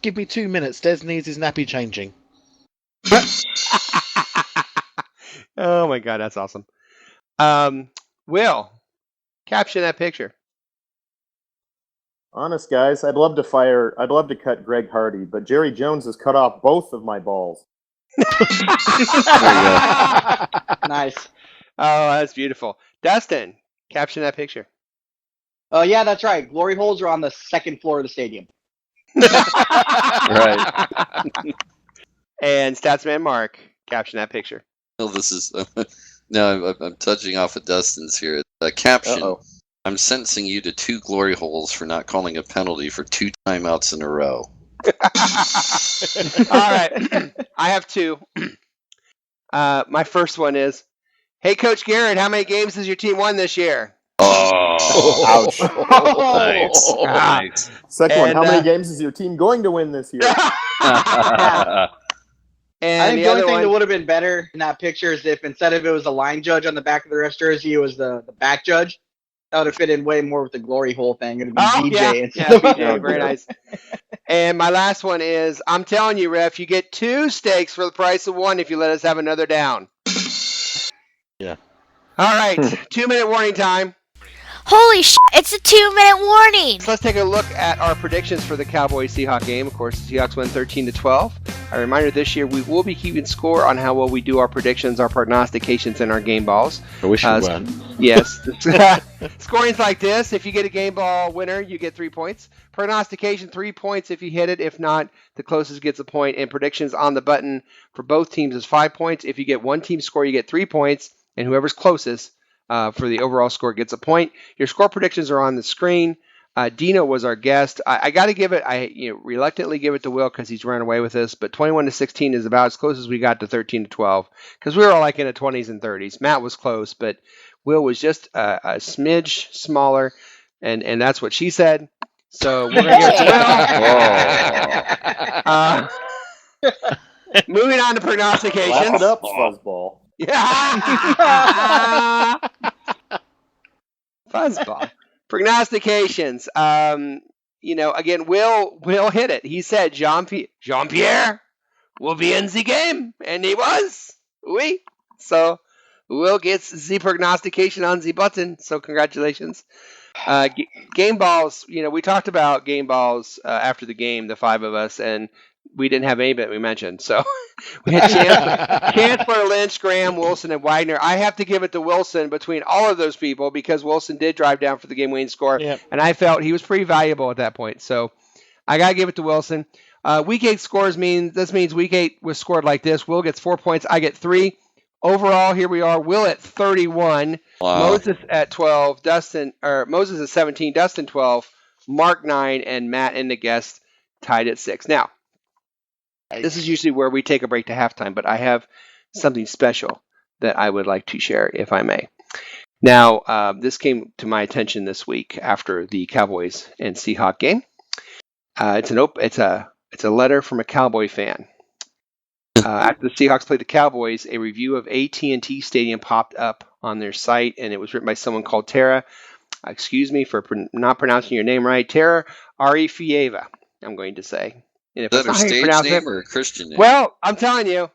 give me 2 minutes. Des needs his nappy changing. Oh my God, that's awesome. Will, caption that picture. Honest, guys, I'd love to cut Greg Hardy, but Jerry Jones has cut off both of my balls. Nice. Oh, that's beautiful. Dustin, caption that picture. Oh, yeah, that's right. Glory holes are on the second floor of the stadium. Right. And Statsman Mark, caption that picture. Well, this is no. I'm touching off of Dustin's here. Caption. Uh-oh. I'm sentencing you to 2 glory holes for not calling a penalty for 2 timeouts in a row. All right. I have 2. My first one is, hey, Coach Garrett, how many games has your team won this year? Oh, Ouch. nice. Ah. Nice. Second one, how And, many games is your team going to win this year? I And think the the only other thing that one, would have been better in that picture is if instead of it was the line judge on the back of the ref's jersey, it was the back judge. That would have fit in way more with the glory hole thing. It would have been DJ instead of BJ, very nice. And my last one is, I'm telling you, ref, you get 2 steaks for the price of 1 if you let us have another down. Yeah. All right, 2-minute warning time. Holy shit, it's a 2-minute warning. So let's take a look at our predictions for the Cowboys-Seahawk game. Of course, the Seahawks win 13-12. A reminder, this year we will be keeping score on how well we do our predictions, our prognostications, and our game balls. I wish you weren't. Yes. Scoring's like this. If you get a game ball winner, you get 3 points. Prognostication, 3 points if you hit it. If not, the closest gets a point. And predictions on the button for both teams is 5 points. If you get one team score, you get 3 points. And whoever's closest for the overall score gets a point. Your score predictions are on the screen. Dino was our guest. I got to give it, reluctantly give it to Will because he's run away with this, but 21-16 is about as close as we got to 13-12 because we were all like in the 20s and 30s. Matt was close, but Will was just a smidge smaller, and that's what she said. So we're going to give it to Will. Moving on to prognostications. Laugh it up, fuzzball. Yeah. Fuzzball. Prognostications. Again, Will hit it. He said Jean-Pierre will be in the game, and he was. Oui. So Will gets the prognostication on the button. So congratulations. Game balls. We talked about game balls after the game, the 5 of us, and we didn't have any that we mentioned. So we had Chancellor, Lynch, Graham, Wilson, and Wagner. I have to give it to Wilson between all of those people because Wilson did drive down for the game-winning score, and I felt he was pretty valuable at that point. So I got to give it to Wilson. Week 8 scores means Week 8 was scored like this. Will gets 4 points. I get 3. Overall, here we are. Will at 31. Wow. Moses at 12. Moses at 17. Dustin 12. Mark 9. And Matt and the guest tied at 6. Now, this is usually where we take a break to halftime, but I have something special that I would like to share, if I may. Now, this came to my attention this week after the Cowboys and Seahawk game. It's a letter from a Cowboy fan. After the Seahawks played the Cowboys, a review of AT&T Stadium popped up on their site, and it was written by someone called Tara. Excuse me for not pronouncing your name right. Tara Arifieva, I'm going to say. And if Is that it's her not how you stage pronounce name it, or a Christian name? well, I'm telling you,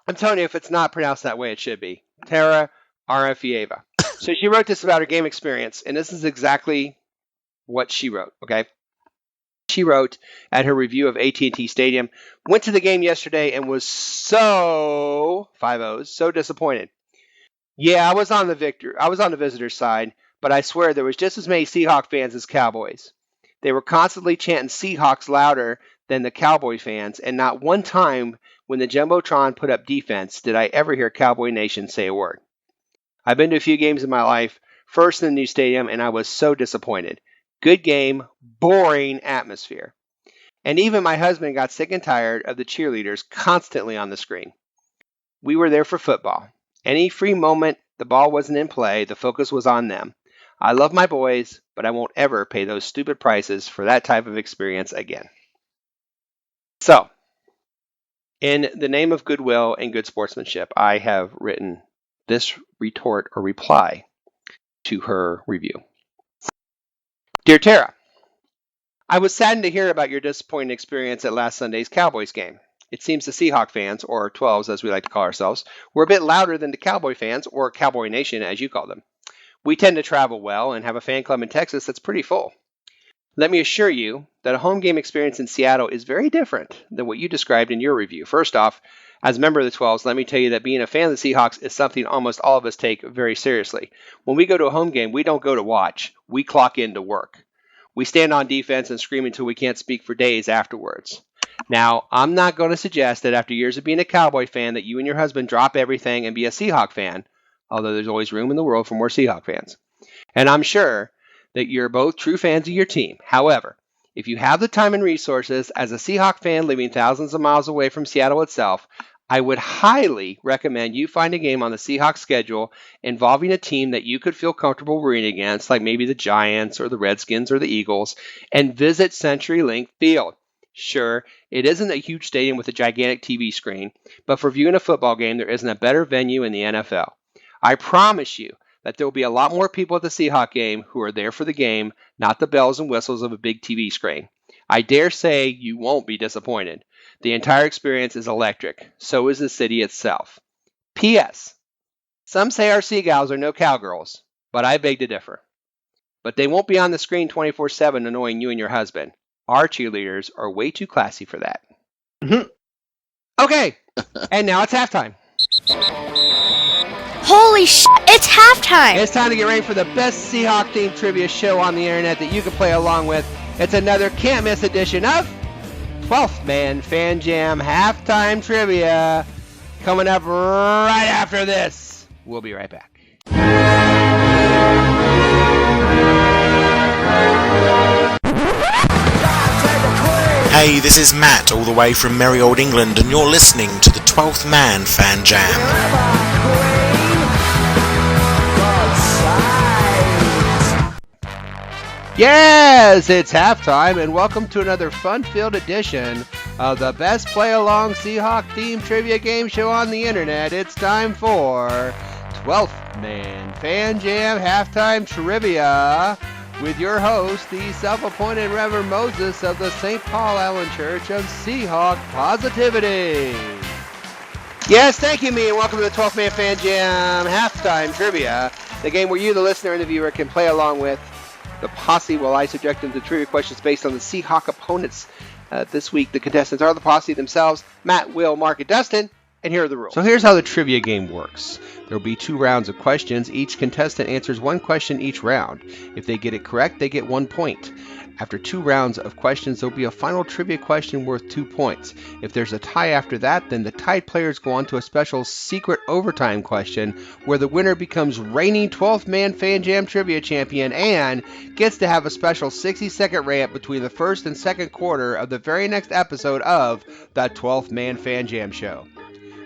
if it's not pronounced that way, it should be. Tara Arifieva. So she wrote this about her game experience, and this is exactly what she wrote, okay? She wrote at her review of AT&T Stadium, went to the game yesterday and was so disappointed. Yeah, I was on the visitor's side, but I swear there was just as many Seahawk fans as Cowboys. They were constantly chanting Seahawks louder than the Cowboy fans, and not one time when the Jumbotron put up defense did I ever hear Cowboy Nation say a word. I've been to a few games in my life, first in the new stadium, and I was so disappointed. Good game, boring atmosphere. And even my husband got sick and tired of the cheerleaders constantly on the screen. We were there for football. Any free moment the ball wasn't in play, the focus was on them. I love my boys, but I won't ever pay those stupid prices for that type of experience again. So, in the name of goodwill and good sportsmanship, I have written this retort or reply to her review. Dear Tara, I was saddened to hear about your disappointing experience at last Sunday's Cowboys game. It seems the Seahawk fans, or 12s as we like to call ourselves, were a bit louder than the Cowboy fans, or Cowboy Nation as you call them. We tend to travel well and have a fan club in Texas that's pretty full. Let me assure you that a home game experience in Seattle is very different than what you described in your review. First off, as a member of the 12s, let me tell you that being a fan of the Seahawks is something almost all of us take very seriously. When we go to a home game, we don't go to watch. We clock in to work. We stand on defense and scream until we can't speak for days afterwards. Now, I'm not going to suggest that after years of being a Cowboy fan that you and your husband drop everything and be a Seahawk fan, although there's always room in the world for more Seahawk fans. And I'm sure that you're both true fans of your team. However, if you have the time and resources as a Seahawk fan living thousands of miles away from Seattle itself, I would highly recommend you find a game on the Seahawks schedule involving a team that you could feel comfortable rooting against, like maybe the Giants or the Redskins or the Eagles, and visit CenturyLink Field. Sure, it isn't a huge stadium with a gigantic TV screen, but for viewing a football game, there isn't a better venue in the NFL. I promise you that there will be a lot more people at the Seahawk game who are there for the game, not the bells and whistles of a big TV screen. I dare say you won't be disappointed. The entire experience is electric. So is the city itself. P.S. Some say our Seagulls are no cowgirls, but I beg to differ. But they won't be on the screen 24/7 annoying you and your husband. Our cheerleaders are way too classy for that. Okay, and now it's halftime. Holy shit, it's halftime! It's time to get ready for the best Seahawk-themed trivia show on the internet that you can play along with. It's another can't-miss edition of 12th Man Fan Jam Halftime Trivia. Coming up right after this. We'll be right back. Hey, this is Matt, all the way from merry old England, and you're listening to the 12th Man Fan Jam. Yes, it's halftime, and welcome to another fun-filled edition of the best play-along Seahawk-themed trivia game show on the internet. It's time for 12th Man Fan Jam Halftime Trivia with your host, the self-appointed Reverend Moses of the St. Paul Allen Church of Seahawk Positivity. Yes, thank you, me, and welcome to the 12th Man Fan Jam Halftime Trivia, the game where you, the listener and the viewer, can play along with the posse while I subject them to trivia questions based on the Seahawk opponents. This week, the contestants are the posse themselves, Matt, Will, Mark, and Dustin, and here are the rules. So here's how the trivia game works. There will be 2 rounds of questions. Each contestant answers 1 question each round. If they get it correct, they get 1 point. After 2 rounds of questions, there will be a final trivia question worth 2 points. If there's a tie after that, then the tied players go on to a special secret overtime question where the winner becomes reigning 12th Man Fan Jam Trivia Champion and gets to have a special 60-second rant between the first and second quarter of the very next episode of the 12th Man Fan Jam Show.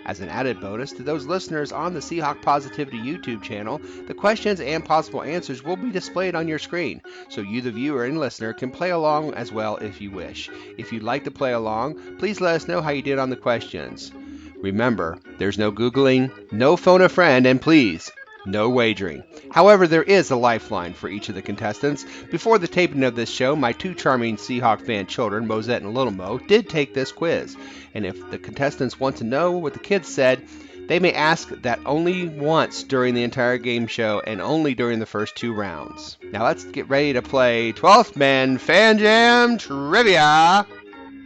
As an added bonus to those listeners on the Seahawk Positivity YouTube channel, the questions and possible answers will be displayed on your screen, so you, the viewer and listener, can play along as well if you wish. If you'd like to play along, please let us know how you did on the questions. Remember, there's no Googling, no phone a friend, and please, no wagering. However, there is a lifeline for each of the contestants. Before the taping of this show, my 2 charming Seahawk fan children, Mosette and Little Mo, did take this quiz. And if the contestants want to know what the kids said, they may ask that only once during the entire game show and only during the first 2 rounds. Now let's get ready to play 12th Man Fan Jam Trivia.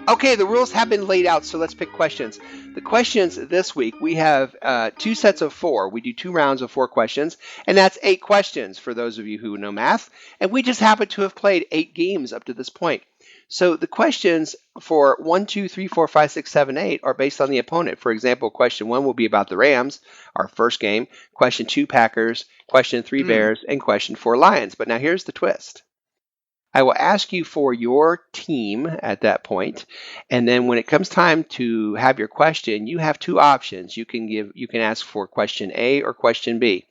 Okay, the rules have been laid out, so let's pick questions. The questions this week, we have 2 sets of 4. We do 2 rounds of 4 questions, and that's 8 questions for those of you who know math. And we just happen to have played 8 games up to this point. So the questions for 1, 2, 3, 4, 5, 6, 7, 8 are based on the opponent. For example, question 1 will be about the Rams, our first game. Question 2, Packers. Question 3, Bears. And question 4, Lions. But now here's the twist. I will ask you for your team at that point, and then when it comes time to have your question, you have 2 options. You can ask for question A or question B.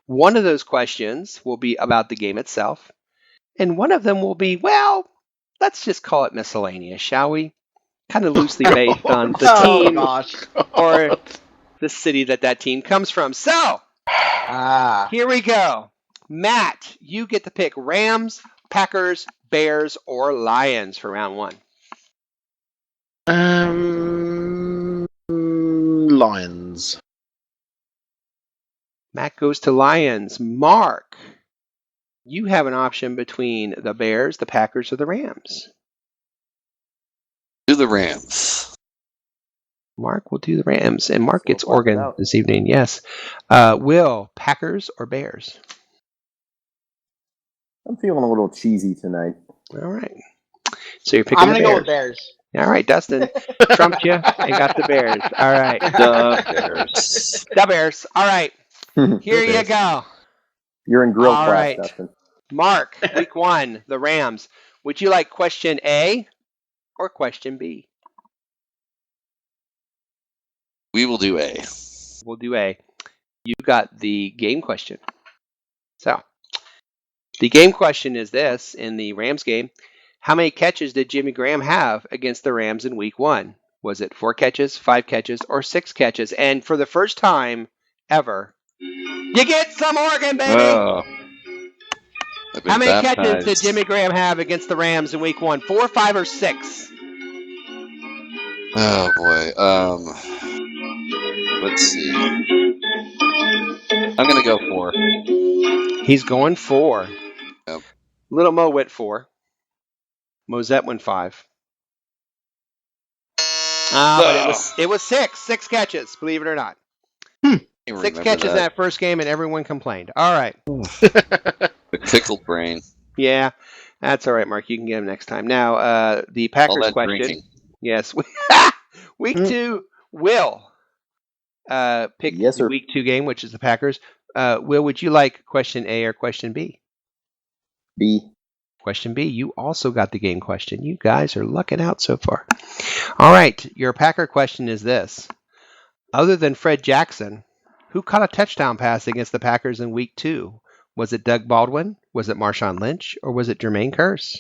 One of those questions will be about the game itself, and one of them will be, well, let's just call it miscellaneous, shall we? Kind of loosely based on the team or the city that team comes from. So, here we go. Matt, you get to pick Rams, Packers, Bears, or Lions for round 1. Lions. Matt goes to Lions. Mark, you have an option between the Bears, the Packers, or the Rams. Do the Rams. Mark will do the Rams, and Mark gets Oregon this evening. Yes. Will, Packers or Bears? I'm feeling a little cheesy tonight. All right. So you're picking I'm going the to Bears. go with Bears. All right, Dustin trumped you and got the Bears. All right. The Bears. The Bears. All right. Here you go. You're in grill All class, right. Dustin. Mark, week 1, the Rams. Would you like question A or question B? We will do A. We'll do A. You got the game question. So, the game question is this in the Rams game. How many catches did Jimmy Graham have against the Rams in week 1? Was it 4 catches, 5 catches, or 6 catches? And for the first time ever, you get some Oregon, baby! Oh. How many catches did Jimmy Graham have against the Rams in week 1? 4, 5, or 6? Oh, boy. Let's see. I'm going to go 4. He's going 4. Yep. Little Mo went 4. Mosette went 5. But it was 6. 6 catches, believe it or not. 6 catches in that first game, and everyone complained. All right. The pickled brain. Yeah, that's all right, Mark. You can get him next time. Now, the Packers question. Drinking. Yes. Week 2, Will pick the Week 2 game, which is the Packers. Will, would you like question A or question B? B. Question B. You also got the game question. You guys are lucking out so far. All right. Your Packer question is this. Other than Fred Jackson, who caught a touchdown pass against the Packers in Week 2? Was it Doug Baldwin? Was it Marshawn Lynch? Or was it Jermaine Kearse?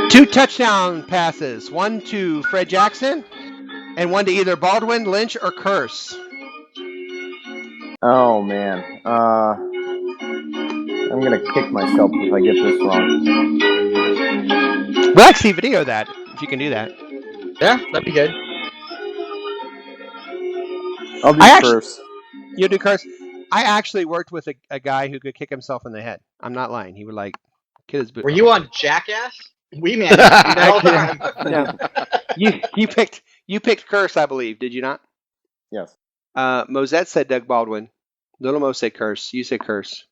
2 touchdown passes. 1 to Fred Jackson and 1 to either Baldwin, Lynch, or Kearse. Oh, man. I'm going to kick myself if I get this wrong. We'll actually video that, if you can do that. Yeah, that'd be good. I'll do Kearse. You'll do Kearse? I actually worked with a guy who could kick himself in the head. I'm not lying. He would, kick his boot. Were you on Jackass? We managed to do that all the time. You picked Kearse, I believe. Did you not? Yes. Mosette said Doug Baldwin. Little Mo said Kearse. You said Kearse.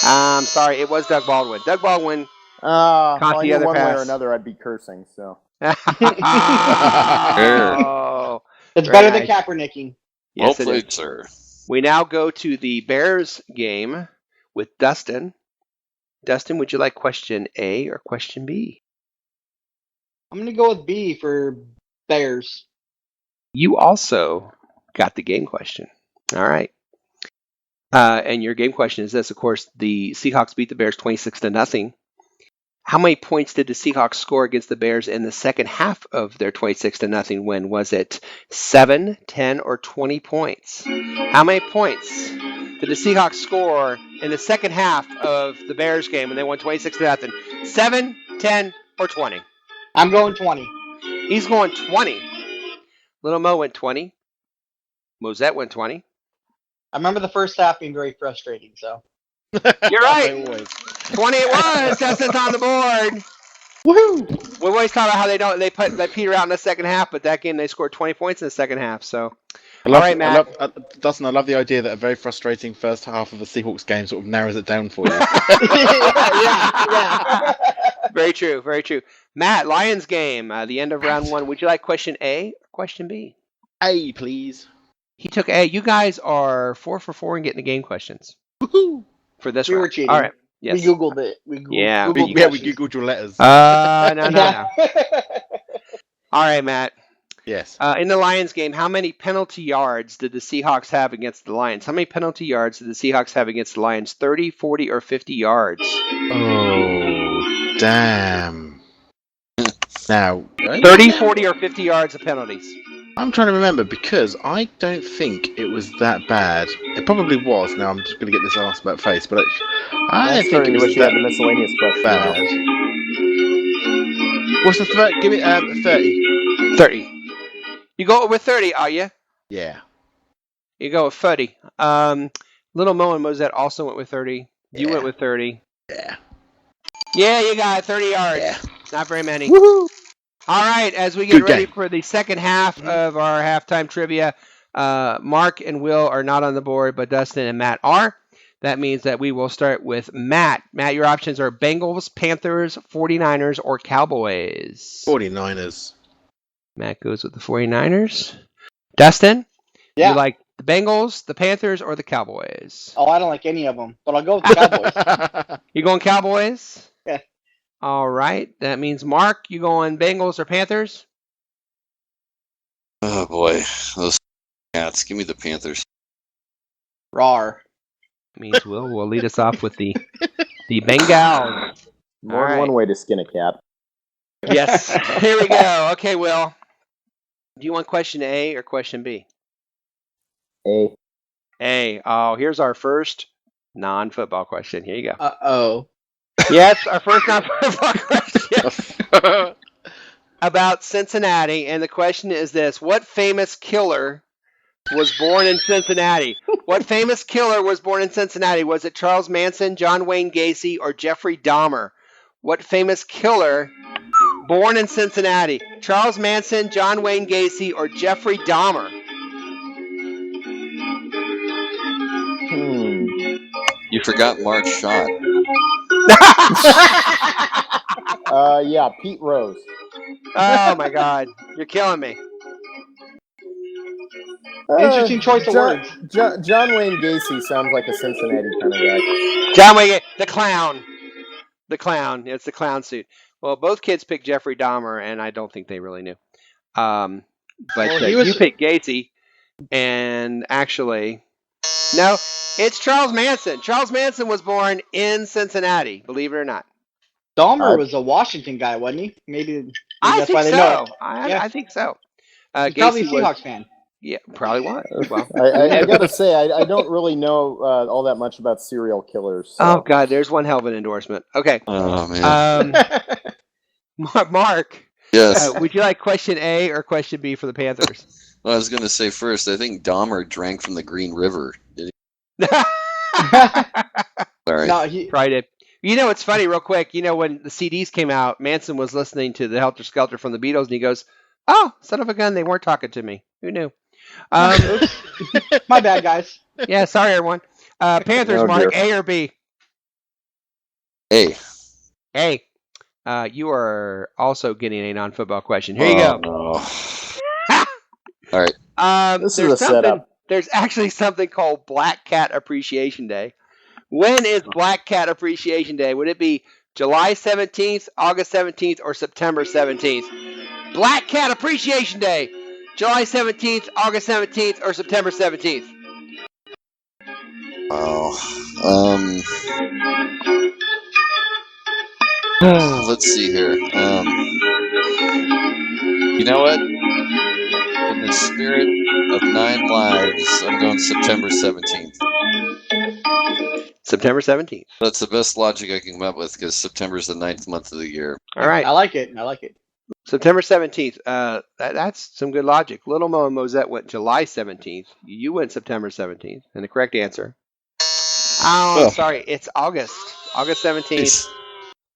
I'm sorry. It was Doug Baldwin. Doug Baldwin caught the other one pass. way or another, I'd be cursing. So. Oh, it's better than Kaepernicking. Yes, well played, sir. We now go to the Bears game with Dustin. Dustin, would you like question A or question B? I'm going to go with B for Bears. You also got the game question. All right. And your game question is this. Of course, the Seahawks beat the Bears 26-0. How many points did the Seahawks score against the Bears in the second half of their 26-0 win? Was it 7, 10, or 20 points? How many points did the Seahawks score in the second half of the Bears game when they won 26-0? 7, 10, or 20? I'm going 20. He's going 20. Little Mo went 20. Mosette went 20. I remember the first half being very frustrating, so. You're right. 20 it was. Dustin's on the board. Woohoo! We always talk about how they peter out in the second half, but that game they scored 20 points in the second half. So, all right, Matt. Dustin, I love the idea that a very frustrating first half of a Seahawks game sort of narrows it down for you. yeah. Very true. Very true. Matt, Lions game, the end of round 1. Would you like question A or question B? A, please. He took A. You guys are 4 for 4 in getting the game questions. Woohoo! For this we round. were cheating. All right. Yes. We Googled it. We Googled your letters. No. All right, Matt. Yes. In the Lions game, how many penalty yards did the Seahawks have against the Lions? How many penalty yards did the Seahawks have against the Lions? 30, 40, or 50 yards? Oh, damn. Now, 30, 40, or 50 yards of penalties. I'm trying to remember because I don't think it was that bad. It probably was. Now I'm just going to get this asked about face, but I don't think it was that miscellaneous question. bad. What's the 30? Give me 30. 30. You go with 30, are you? Yeah. You go with 30. Little Mo and Mosette also went with 30. You went with 30. Yeah. Yeah, you got 30 yards. Yeah. Not very many. Woohoo! All right, as we get ready for the second half of our halftime trivia, Mark and Will are not on the board, but Dustin and Matt are. That means that we will start with Matt. Matt, your options are Bengals, Panthers, 49ers, or Cowboys. 49ers. Matt goes with the 49ers. Dustin? Yeah. You like the Bengals, the Panthers, or the Cowboys? Oh, I don't like any of them, but I'll go with the Cowboys. You going Cowboys? Yeah. All right. That means, Mark, you going Bengals or Panthers? Oh boy, those cats. Give me the Panthers. Rawr. Means will lead us off with the Bengals. More All than right. one way to skin a cat. Yes. Here we go. Okay, Will. Do you want question A or question B? A. A. Oh, here's our first non-football question. Here you go. Uh-oh. Yes, our first non-football question about Cincinnati, and the question is this: what famous killer was born in Cincinnati? What famous killer was born in Cincinnati? Was it Charles Manson, John Wayne Gacy, or Jeffrey Dahmer? What famous killer born in Cincinnati? Charles Manson, John Wayne Gacy, or Jeffrey Dahmer? You forgot Mark Schott. Yeah, Pete Rose. Oh my God, you're killing me. Interesting choice of words. John Wayne Gacy sounds like a Cincinnati kind of guy. John Wayne, the clown. The clown. It's the clown suit. Well, both kids picked Jeffrey Dahmer, and I don't think they really knew. But you picked Gacy, and actually, no, it's Charles Manson. Charles Manson was born in Cincinnati, believe it or not. Dahmer was a Washington guy, wasn't he? Maybe I that's think why they so. know. I think so. He's probably a Seahawks fan. Yeah, probably was. Well, I gotta say, I don't really know all that much about serial killers. So. Oh God, there's one hell of an endorsement. Okay. Oh man. Mark. Yes. Would you like question A or question B for the Panthers? Well, I was going to say first, I think Dahmer drank from the Green River. Did he? Sorry. No, Probably did. You know, it's funny, real quick. You know, when the CDs came out, Manson was listening to the Helter Skelter from the Beatles, and he goes, "Oh, son of a gun, they weren't talking to me. Who knew?" My bad, guys. Yeah, sorry, everyone. Panthers, Oh, Mark, dear. A or B? A. A. You are also getting a non-football question. Here you go. No. All right. This is a setup. There's actually something called Black Cat Appreciation Day. When is Black Cat Appreciation Day? Would it be July 17th, August 17th, or September 17th? Black Cat Appreciation Day. July 17th, August 17th, or September 17th? Let's see here. You know what? In the spirit of 9 lives, I'm going September 17th. September 17th. That's the best logic I can come up with because September is the 9th month of the year. All right. I like it. September 17th. That's some good logic. Little Mo and Mosette went July 17th. You went September 17th. And the correct answer. Sorry. It's August 17th.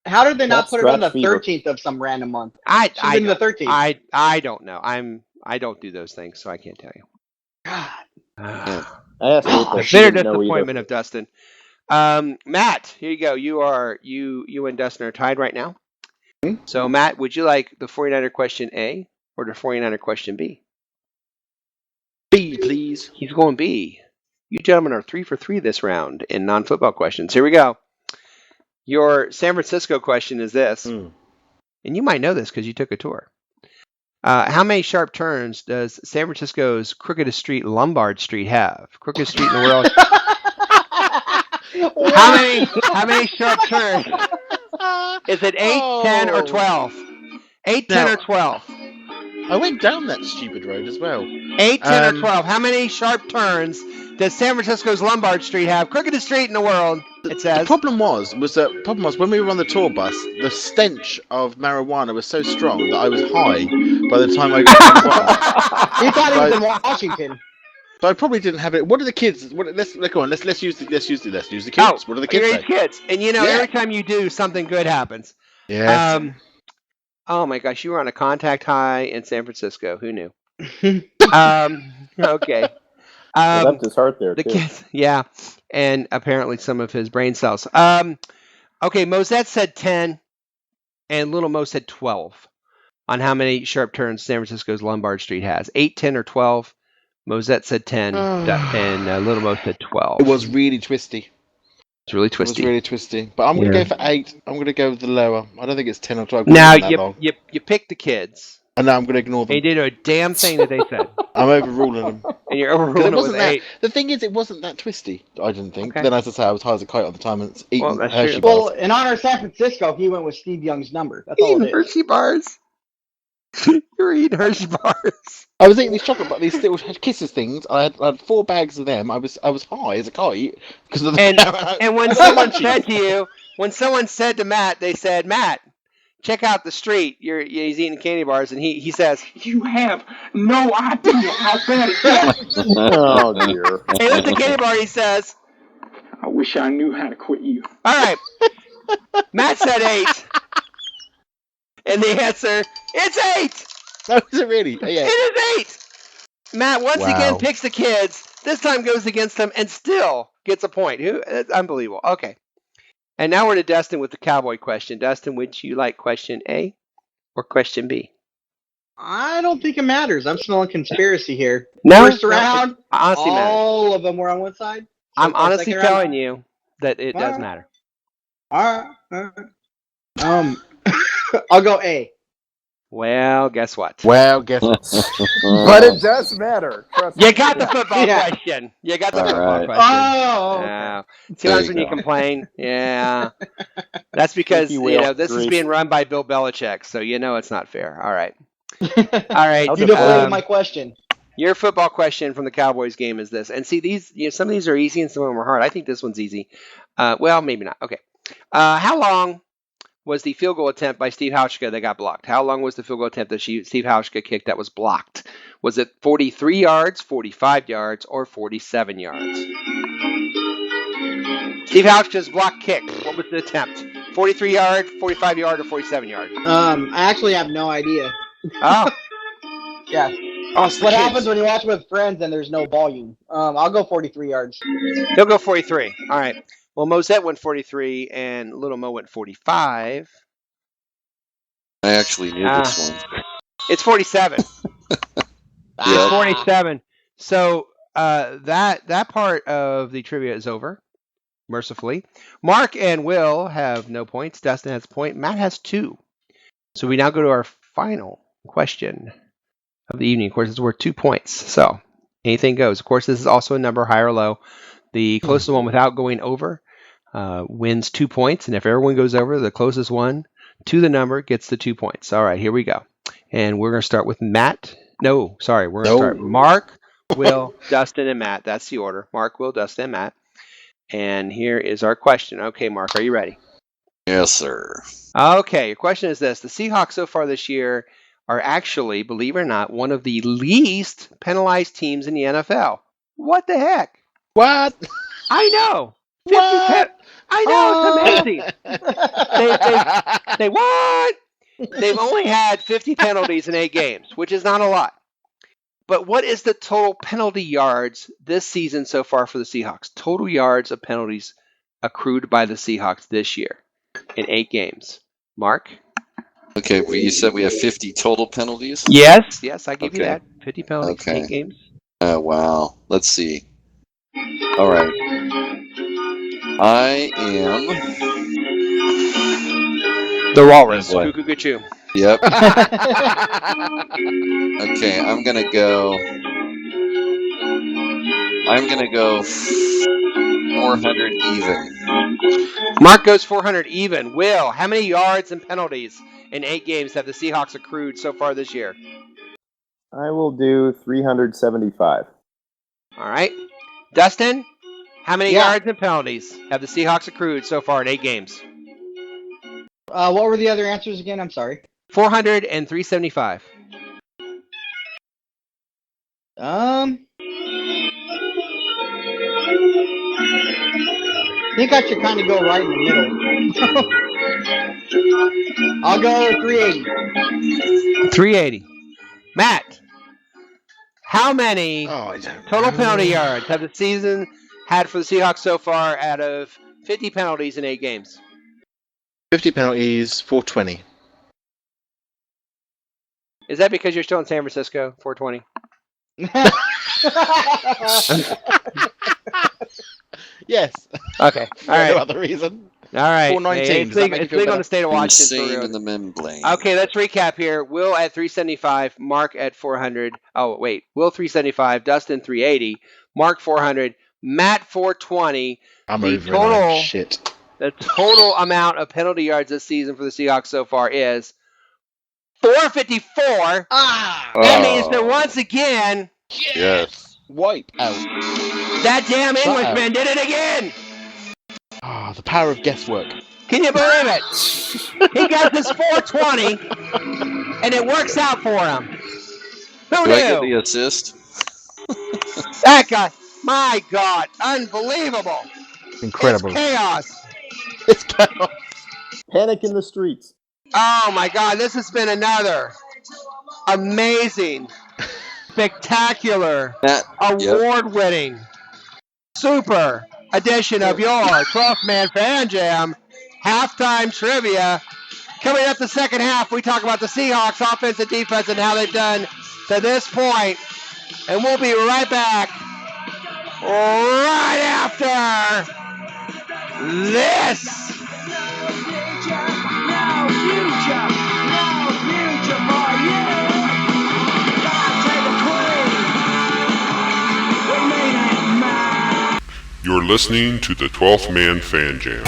How did they not That's put it on the scratch fever. 13th of some random month? I been the 13th. I don't know. I don't do those things, so I can't tell you. God. I asked April. She Bitter didn't know disappointment either. of Dustin. Matt, here you go. You and Dustin are tied right now. So Matt, would you like the 49er question A or the 49er question B? B, please. He's going B. You gentlemen are 3 for 3 this round in non-football questions. Here we go. Your San Francisco question is this, and you might know this because you took a tour. How many sharp turns does San Francisco's crookedest street, Lombard Street, have? Crookedest street in the world. How many sharp turns? Is it 8, 10, or 12? 8, 10, or 12? I went down that stupid road as well. 8, 10, or 12. How many sharp turns does San Francisco's Lombard Street have? Crookedest street in the world, it says. The problem was when we were on the tour bus, the stench of marijuana was so strong that I was high by the time I got to the bus. He thought he was in Washington. So I probably didn't have it. What are the kids? Let's go on. Let's use the kids. What are the kids say? Kids, and every time you do, something good happens. Yes. Oh my gosh, you were on a contact high in San Francisco. Who knew? Okay. He left his heart there, the too. kids, yeah, and apparently some of his brain cells. Okay, Mosette said 10, and Little Mo said 12 on how many sharp turns San Francisco's Lombard Street has. 8, 10, or 12. Mosette said 10, and Little Mo said 12. It was really twisty. It's really twisty. It was really twisty. But I'm going to go for 8. I'm going to go with the lower. I don't think it's 10 or 12. Now, you pick the kids. And now I'm going to ignore them. They did a damn thing that they said. I'm overruling them. And you're overruling it with 8. The thing is, it wasn't that twisty, I didn't think. Okay. But then, as I say, I was high as a kite at the time and it's eating that's Hershey true. bars. Well, in honor of San Francisco, he went with Steve Young's number. That's all it is. Hershey bars. You're eating Hershey bars. I was eating these chocolate, but these little Kisses things. I had 4 bags of them. I was high as a kite because of the. And when someone said to you, when someone said to Matt, they said, Matt, check out the street. He's eating candy bars, and he says, You have no idea how bad it gets. Oh dear. hey, what's the candy bar? He says, I wish I knew how to quit you. all right. Matt said 8. And the answer, it's 8. No, is it really? Yeah. It is 8. Matt once again picks the kids. This time goes against them and still gets a point. It's unbelievable. Okay. And now we're to Dustin with the Cowboy question. Dustin, would you like question A or question B? I don't think it matters. I'm still on conspiracy here. No. First round, Honestly matters. all of them were on one side. I'm honestly telling you that it does matter. All right. I'll go A. Well, guess what? But it does matter. Trust me. You got the football question. You got the football question. Oh. Yeah. Sometimes when you complain, yeah. That's because, this is being run by Bill Belichick, so it's not fair. All right. All right. You deflated my question. Your football question from the Cowboys game is this. And see, these, some of these are easy and some of them are hard. I think this one's easy. Well, maybe not. Okay. How long was the field goal attempt by Steve Hauschka that got blocked? How long was the field goal attempt that Steve Hauschka kicked that was blocked? Was it 43 yards, 45 yards, or 47 yards? Steve Hauschka's block kick. What was the attempt? 43 yard, 45 yard, or 47 yard? I actually have no idea. Oh. Yeah. What happens when you watch with friends and there's no volume? I'll go 43 yards. He'll go 43. All right. Well, Mosette went 43, and Little Mo went 45. I actually knew this one. It's 47. It's 47. So that part of the trivia is over, mercifully. Mark and Will have no points. Dustin has a point. Matt has 2. So we now go to our final question of the evening. Of course, it's worth 2 points. So anything goes. Of course, this is also a number, high or low. The closest one without going over wins 2 points. And if everyone goes over, the closest one to the number gets the 2 points. All right, here we go. And we're going to start with Matt. No, sorry. We're going to start Mark, Will, Dustin, and Matt. That's the order. Mark, Will, Dustin, and Matt. And here is our question. Okay, Mark, are you ready? Yes, sir. Okay, your question is this. The Seahawks so far this year are actually, believe it or not, one of the least penalized teams in the NFL. What the heck? What? I know. 50 I know, it's amazing. They what? They've only had 50 penalties in 8 games, which is not a lot. But what is the total penalty yards this season so far for the Seahawks? Total yards of penalties accrued by the Seahawks this year in 8 games. Mark? Okay, well, you said we have 50 total penalties? Yes, I give you that. 50 penalties in 8 games. Oh, wow. Let's see. All right. I am... The Walrus. Cuckoo. Yep. Okay, I'm gonna go 400 even. Mark goes 400 even. Will, how many yards and penalties in 8 games have the Seahawks accrued so far this year? I will do 375. All right. Dustin, how many yards and penalties have the Seahawks accrued so far in 8 games? What were the other answers again? I'm sorry. 400 and 375. I think I should kind of go right in the middle. I'll go 380. 380. Matt, how many total penalty yards have the season had for the Seahawks so far out of 50 penalties in 8 games? 50 penalties, 420. Is that because you're still in San Francisco, 420? Yes. Okay. All right. No other reason. All right. 419. Hey, Does that make you it's feel legal in better? the state of Washington. Insane for in the membrane. Okay, let's recap here. Will at 375, Mark at 400. Oh, wait. Will 375, Dustin 380, Mark 400, Matt 420. I'm The over total, it. Shit. The total amount of penalty yards this season for the Seahawks so far is 454. That means that once again, Yes. Wipe out. that damn Shut Englishman did it again. The power of guesswork. Can you believe it? He got this 420, and it works out for him. Who Do I get knew? the assist? That guy, my God, unbelievable. Incredible. It's chaos. It's chaos. Panic in the streets. Oh my God, this has been another amazing, spectacular, award-winning, super edition of your 12th Man Fan Jam halftime trivia. Coming up the second half, we talk about the Seahawks offense and defense and how they've done to this point. And we'll be right back right after this. You're listening to the 12th Man Fan Jam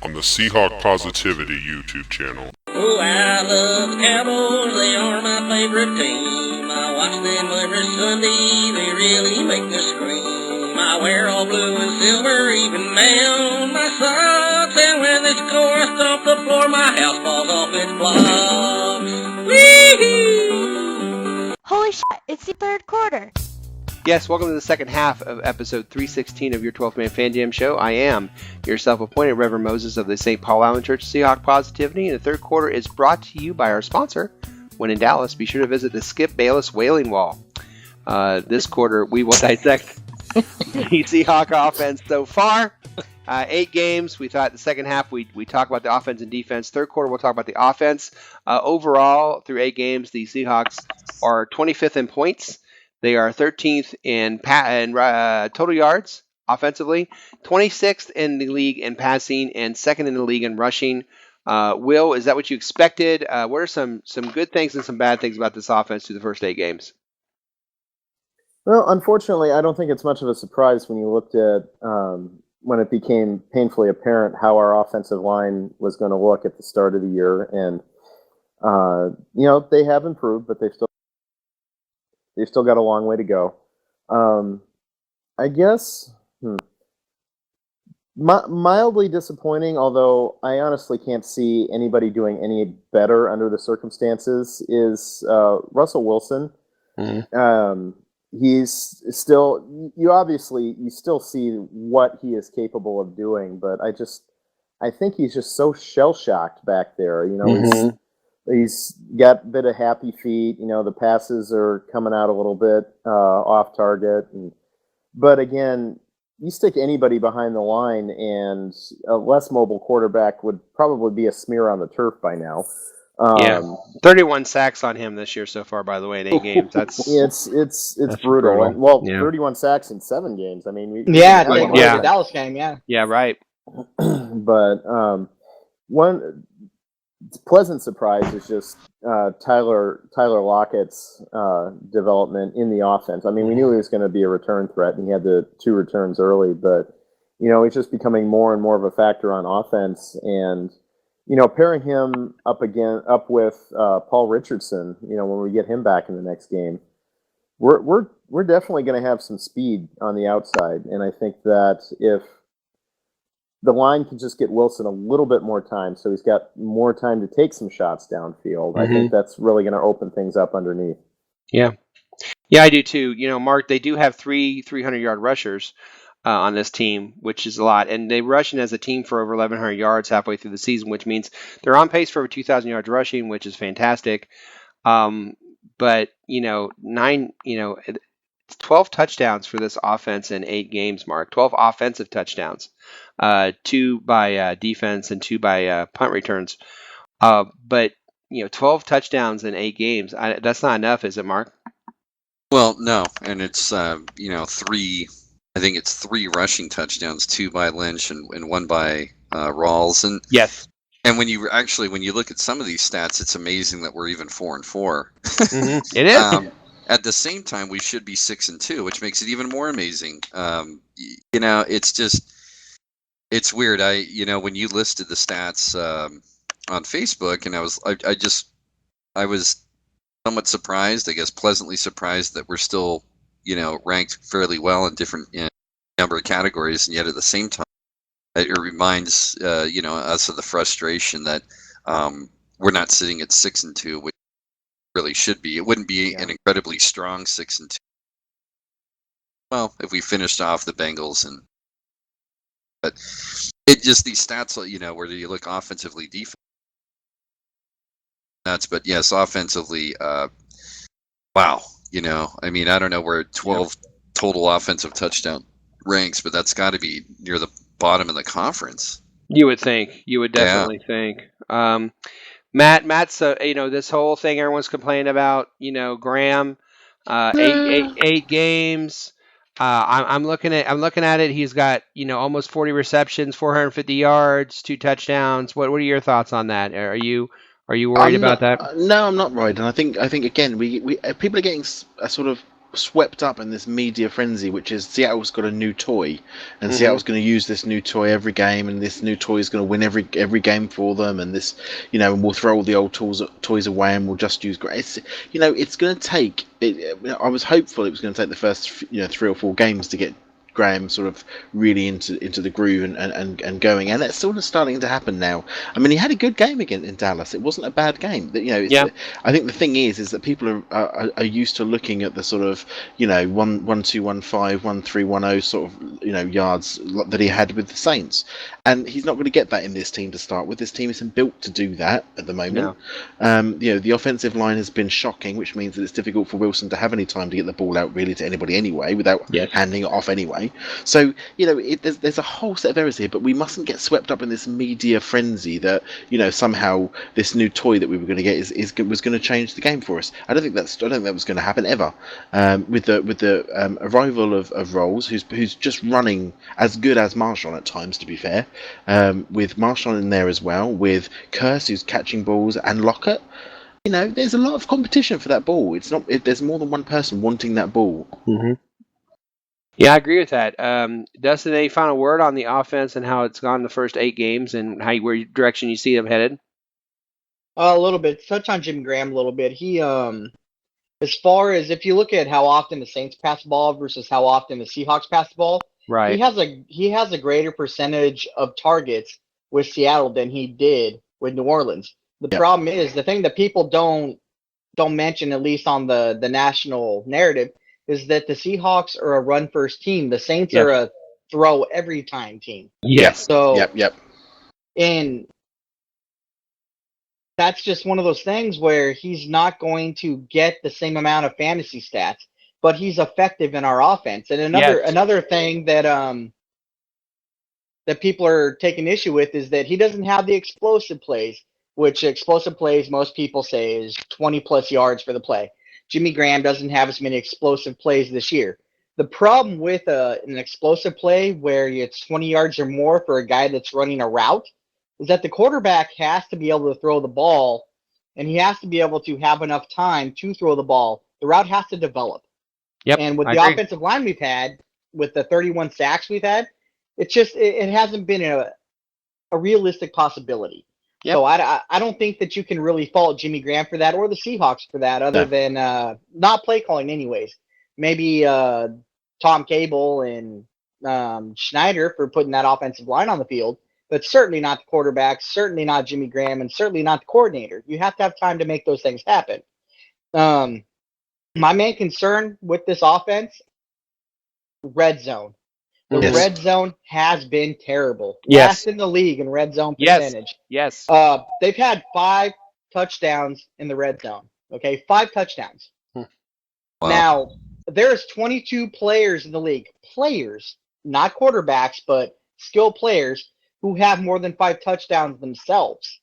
on the Seahawk Positivity YouTube channel. Oh, I love the Cowboys, they are my favorite team. I watch them every Sunday, they really make me scream. I wear all blue and silver, even down my socks. And when they score, I stomp the floor, my house falls off its blocks. Wee-hee! Holy shit, it's the third quarter. Yes, welcome to the second half of episode 316 of your 12th Man Fan Jam show. I am your self-appointed Reverend Moses of the St. Paul Island Church Seahawk Positivity, and the third quarter is brought to you by our sponsor. When in Dallas, be sure to visit the Skip Bayless Wailing Wall. This quarter, we will dissect the Seahawk offense so far. 8 games. We thought the second half we talk about the offense and defense. Third quarter, we'll talk about the offense. Overall, through 8 games, the Seahawks are 25th in points. They are 13th in total yards offensively, 26th in the league in passing, and 2nd in the league in rushing. Will, is that what you expected? What are some good things and some bad things about this offense through the first 8 games? Well, unfortunately, I don't think it's much of a surprise when you looked at when it became painfully apparent how our offensive line was going to look at the start of the year. And, they have improved, but they've still got a long way to go. I guess mildly disappointing, although I honestly can't see anybody doing any better under the circumstances, is Russell Wilson. Mm-hmm. He's still, you still see what he is capable of doing, but I think he's just so shell-shocked back there. Mm-hmm. He's got a bit of happy feet. The passes are coming out a little bit off target. But again, you stick anybody behind the line, and a less mobile quarterback would probably be a smear on the turf by now. 31 sacks on him this year so far, by the way, in 8 games. That's it's brutal. And, 31 sacks in 7 games. I mean, the Dallas game, yeah, right. But one pleasant surprise is just Tyler Lockett's development in the offense. I mean, we knew he was going to be a return threat, and he had the 2 returns early, but he's just becoming more and more of a factor on offense. And pairing him up with Paul Richardson, when we get him back in the next game, we're definitely going to have some speed on the outside. And I think that if the line can just get Wilson a little bit more time, so he's got more time to take some shots downfield. Mm-hmm. I think that's really going to open things up underneath. Yeah, I do too. Mark, they do have 3 300-yard rushers on this team, which is a lot, and they rushing as a team for over 1,100 yards halfway through the season, which means they're on pace for over 2,000 yards rushing, which is fantastic. But 12 touchdowns for this offense in 8 games, Mark. 12 offensive touchdowns, 2 by defense and 2 by punt returns. But 12 touchdowns in 8 games. That's not enough, is it, Mark? Well, no, and it's 3 I think it's 3 rushing touchdowns, 2 by Lynch and 1 by Rawls. And yes, and when you look at some of these stats, it's amazing that we're even 4-4. It is. At the same time, we should be 6-2, which makes it even more amazing. It's just, it's weird. When you listed the stats on Facebook, and I was somewhat surprised, I guess pleasantly surprised, that we're still, ranked fairly well in different number of categories, and yet at the same time, it reminds us of the frustration that we're not sitting at 6-2, which really should be. It wouldn't be an incredibly strong 6-2. Well, if we finished off the Bengals, but it just, these stats, where you look offensively, defense, nuts. But yes, offensively, wow. I mean, I don't know where 12 total offensive touchdown ranks, but that's got to be near the bottom of the conference. You would think. You would definitely think. Matt's this whole thing everyone's complaining about. Graham, 8 games. I'm looking at it. He's got almost 40 receptions, 450 yards, 2 touchdowns. What are your thoughts on that? Are you worried about that? No, I'm not worried. And I think again, we people are getting sort of swept up in this media frenzy, which is Seattle's got a new toy, and Seattle's going to use this new toy every game, and this new toy is going to win every game for them, and this, and we'll throw all the old toys away, and we'll just use. It's going to take. I was hopeful it was going to take the first 3 or 4 games to get Graham sort of really into the groove and going, and that's sort of starting to happen now. I mean, he had a good game again in Dallas. It wasn't a bad game. I think the thing is that people are used to looking at the sort of 1-2-1-5, 1-3-1-0 sort of yards that he had with the Saints, and he's not going to get that in this team to start with. This team isn't built to do that at the moment. No. The offensive line has been shocking, which means that it's difficult for Wilson to have any time to get the ball out really to anybody anyway, without handing it off anyway. So there's a whole set of errors here, but we mustn't get swept up in this media frenzy that somehow this new toy that we were going to get was going to change the game for us. I don't think that was going to happen ever. With the arrival of Rawls, who's just running as good as Marshawn at times, to be fair, with Marshawn in there as well, with Curse who's catching balls, and Lockett. There's a lot of competition for that ball. There's more than one person wanting that ball. Mm-hmm. Yeah, I agree with that. Dustin, any final word on the offense and how it's gone the first 8 games and where direction you see them headed? A little bit. Touch on Jimmy Graham a little bit. He, as far as if you look at how often the Saints pass the ball versus how often the Seahawks pass the ball, right? He has a greater percentage of targets with Seattle than he did with New Orleans. The problem is, the thing that people don't mention, at least on the national narrative, is that the Seahawks are a run-first team. The Saints are a throw-every-time team. Yes. So, Yep. And that's just one of those things where he's not going to get the same amount of fantasy stats, but he's effective in our offense. And another thing that that people are taking issue with is that he doesn't have the explosive plays, which explosive plays most people say is 20-plus yards for the play. Jimmy Graham doesn't have as many explosive plays this year. The problem with an explosive play where it's 20 yards or more for a guy that's running a route is that the quarterback has to be able to throw the ball, and he has to be able to have enough time to throw the ball. The route has to develop. Yep, and with the offensive line we've had, with the 31 sacks we've had, it hasn't been a realistic possibility. Yep. So I don't think that you can really fault Jimmy Graham for that, or the Seahawks for that, other than not play calling anyways. Maybe Tom Cable and Schneider for putting that offensive line on the field, but certainly not the quarterback, certainly not Jimmy Graham, and certainly not the coordinator. You have to have time to make those things happen. My main concern with this offense, red zone. The red zone has been terrible. Last in the league in red zone percentage. Yes. They've had 5 touchdowns in the red zone. Okay, 5 touchdowns. Wow. Now, there's 22 players in the league. Players, not quarterbacks, but skilled players who have more than 5 touchdowns themselves.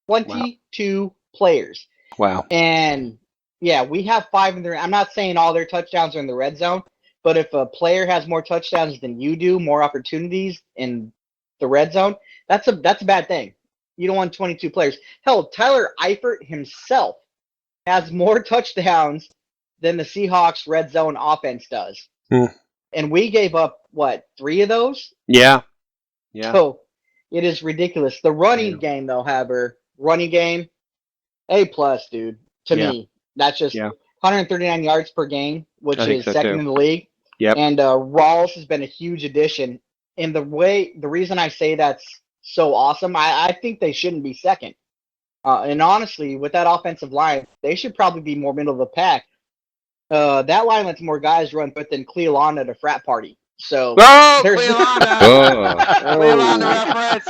22 players. Wow. And, we have 5 in the – I'm not saying all their touchdowns are in the red zone, But if a player has more touchdowns than you do, more opportunities in the red zone, that's a bad thing. You don't want 22 players. Hell, Tyler Eifert himself has more touchdowns than the Seahawks red zone offense does. And we gave up, 3 of those? Yeah. So it is ridiculous. The running game, though, Haber, A+, dude. To me, that's just 139 yards per game, which is second in the league. Yep. And Rawls has been a huge addition. And the reason I say that's so awesome, I think they shouldn't be second. And honestly, with that offensive line, they should probably be more middle of the pack. That line lets more guys run, but then Cleolanda at a frat party. So Cleolanda reference.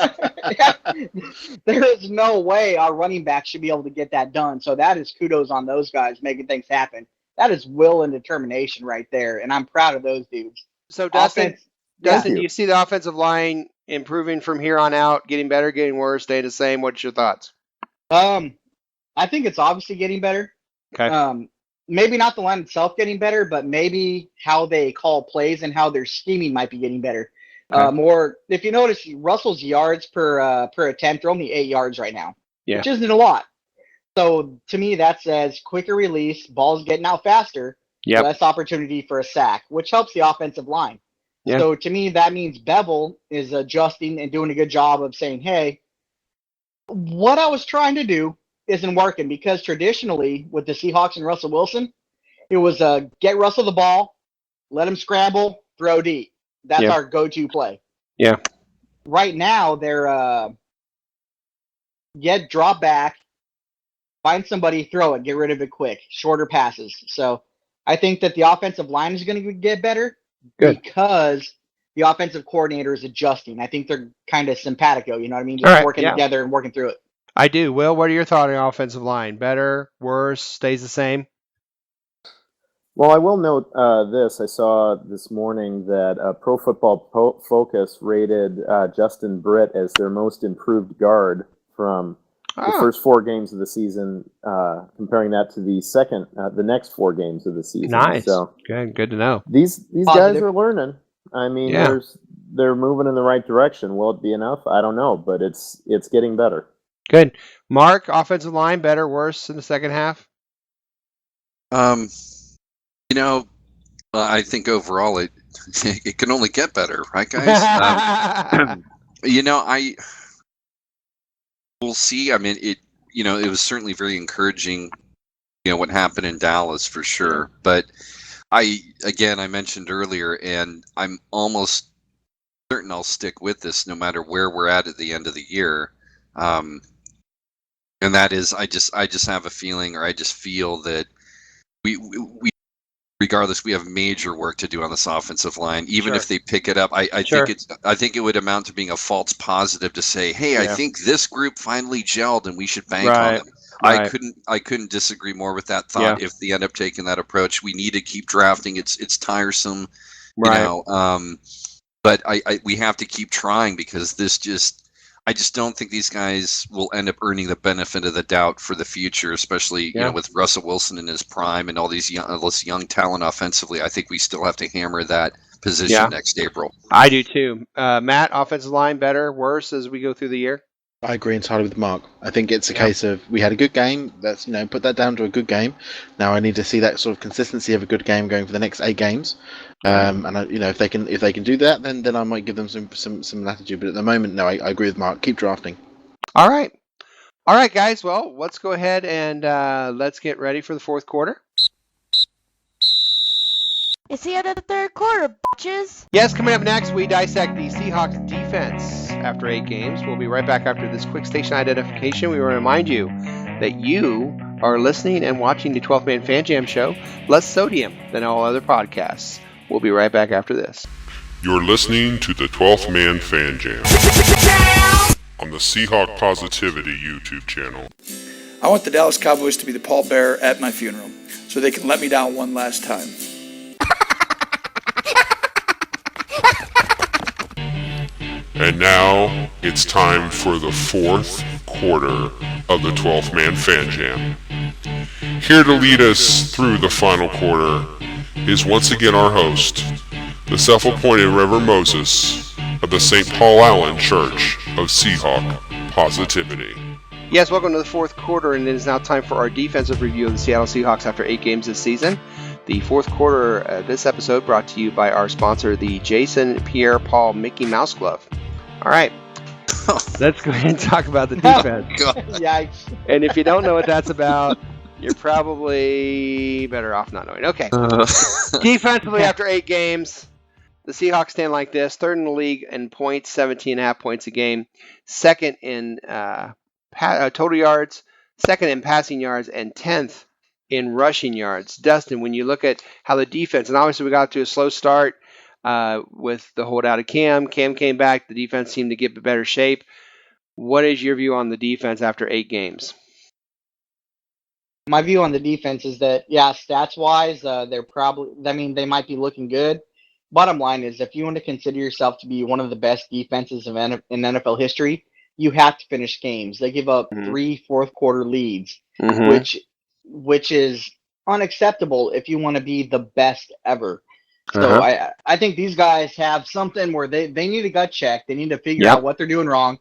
There is no way our running back should be able to get that done. So that is kudos on those guys making things happen. That is will and determination right there, and I'm proud of those dudes. So Dustin, do you see the offensive line improving from here on out, getting better, getting worse, staying the same? What's your thoughts? I think it's obviously getting better. Okay. Maybe not the line itself getting better, but maybe how they call plays and how their scheming might be getting better. Okay. More, if you notice, Russell's yards per attempt are only 8 yards right now, which isn't a lot. So to me, that says quicker release, balls getting out faster, less opportunity for a sack, which helps the offensive line. Yeah. So to me, that means Bevel is adjusting and doing a good job of saying, hey, what I was trying to do isn't working, because traditionally with the Seahawks and Russell Wilson, it was get Russell the ball, let him scramble, throw deep. That's our go-to play. Yeah. Right now, they're drop back, find somebody, throw it, get rid of it quick, shorter passes. So I think that the offensive line is going to get better because the offensive coordinator is adjusting. I think they're kind of simpatico, you know what I mean? Just working together and working through it. I do. Will, what are your thoughts on the offensive line? Better, worse, stays the same? Well, I will note this. I saw this morning that Pro Football Focus rated Justin Britt as their most improved guard from the first 4 games of the season, comparing that to the next 4 games of the season. Nice. So good to know. These guys are learning. I mean, they're moving in the right direction. Will it be enough? I don't know, but it's getting better. Good. Mark, offensive line, better, worse in the second half? I think overall it can only get better, right, guys? We'll see. I mean, it was certainly very encouraging, what happened in Dallas for sure. But I mentioned earlier, and I'm almost certain I'll stick with this no matter where we're at the end of the year. And that is, I just have a feeling, or I just feel that we regardless, we have major work to do on this offensive line. Even if they pick it up, I think it would amount to being a false positive to say, hey, I think this group finally gelled and we should bank on them. Right. I couldn't disagree more with that thought. If they end up taking that approach, we need to keep drafting. It's tiresome, but we have to keep trying, because I just don't think these guys will end up earning the benefit of the doubt for the future, especially with Russell Wilson in his prime and all this young talent offensively. I think we still have to hammer that position next April. I do too. Matt, offensive line, better, worse as we go through the year? I agree entirely with Mark. I think it's a case of we had a good game. That's put that down to a good game. Now I need to see that sort of consistency of a good game going for the next 8 games. And if they can do that, then I might give them some latitude. But at the moment, no, I agree with Mark. Keep drafting. All right, guys. Well, let's go ahead and let's get ready for the fourth quarter. It's the end of the third quarter, bitches. Yes, coming up next, we dissect the Seahawks defense after 8 games. We'll be right back after this quick station identification. We will remind you that you are listening and watching the 12th Man Fan Jam show, less sodium than all other podcasts. We'll be right back after this. You're listening to the 12th Man Fan Jam on the Seahawk Positivity YouTube channel. I want the Dallas Cowboys to be the pallbearer at my funeral, so they can let me down one last time. And now, it's time for the fourth quarter of the 12th Man Fan Jam. Here to lead us through the final quarter is once again our host, the self-appointed Reverend Moses of the St. Paul Allen Church of Seahawk Positivity. Yes, welcome to the fourth quarter, and it is now time for our defensive review of the Seattle Seahawks after 8 games this season. The fourth quarter, this episode brought to you by our sponsor, the Jason Pierre-Paul Mickey Mouse Glove. All right, let's go ahead and talk about the defense. Yikes. And if you don't know what that's about, you're probably better off not knowing. Okay. Defensively, after 8 games, the Seahawks stand like this. Third in the league in points, 17.5 points a game. Second in total yards, second in passing yards, and 10th in rushing yards. Dustin, when you look at how the defense, and obviously we got to a slow start with the holdout of Cam. Cam came back. The defense seemed to get in better shape. What is your view on the defense after 8 games? My view on the defense is that, stats-wise, they might be looking good. Bottom line is, if you want to consider yourself to be one of the best defenses in NFL history, you have to finish games. They give up 3 fourth-quarter leads, which is unacceptable if you want to be the best ever. So I think these guys have something where they need a gut check. They need to figure out what they're doing wrong.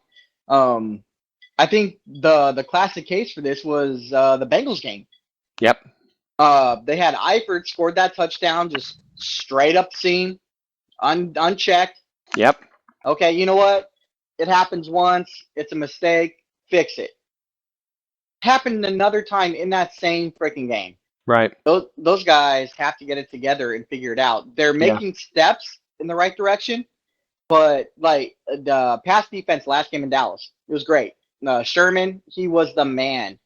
I think the classic case for this was the Bengals game. Yep. They had Eifert scored that touchdown just straight up the seam, unchecked. Yep. Okay, you know what? It happens once. It's a mistake. Fix it. Happened another time in that same freaking game. Right. Those guys have to get it together and figure it out. They're making steps in the right direction, but like the pass defense last game in Dallas, it was great. Sherman, he was the man.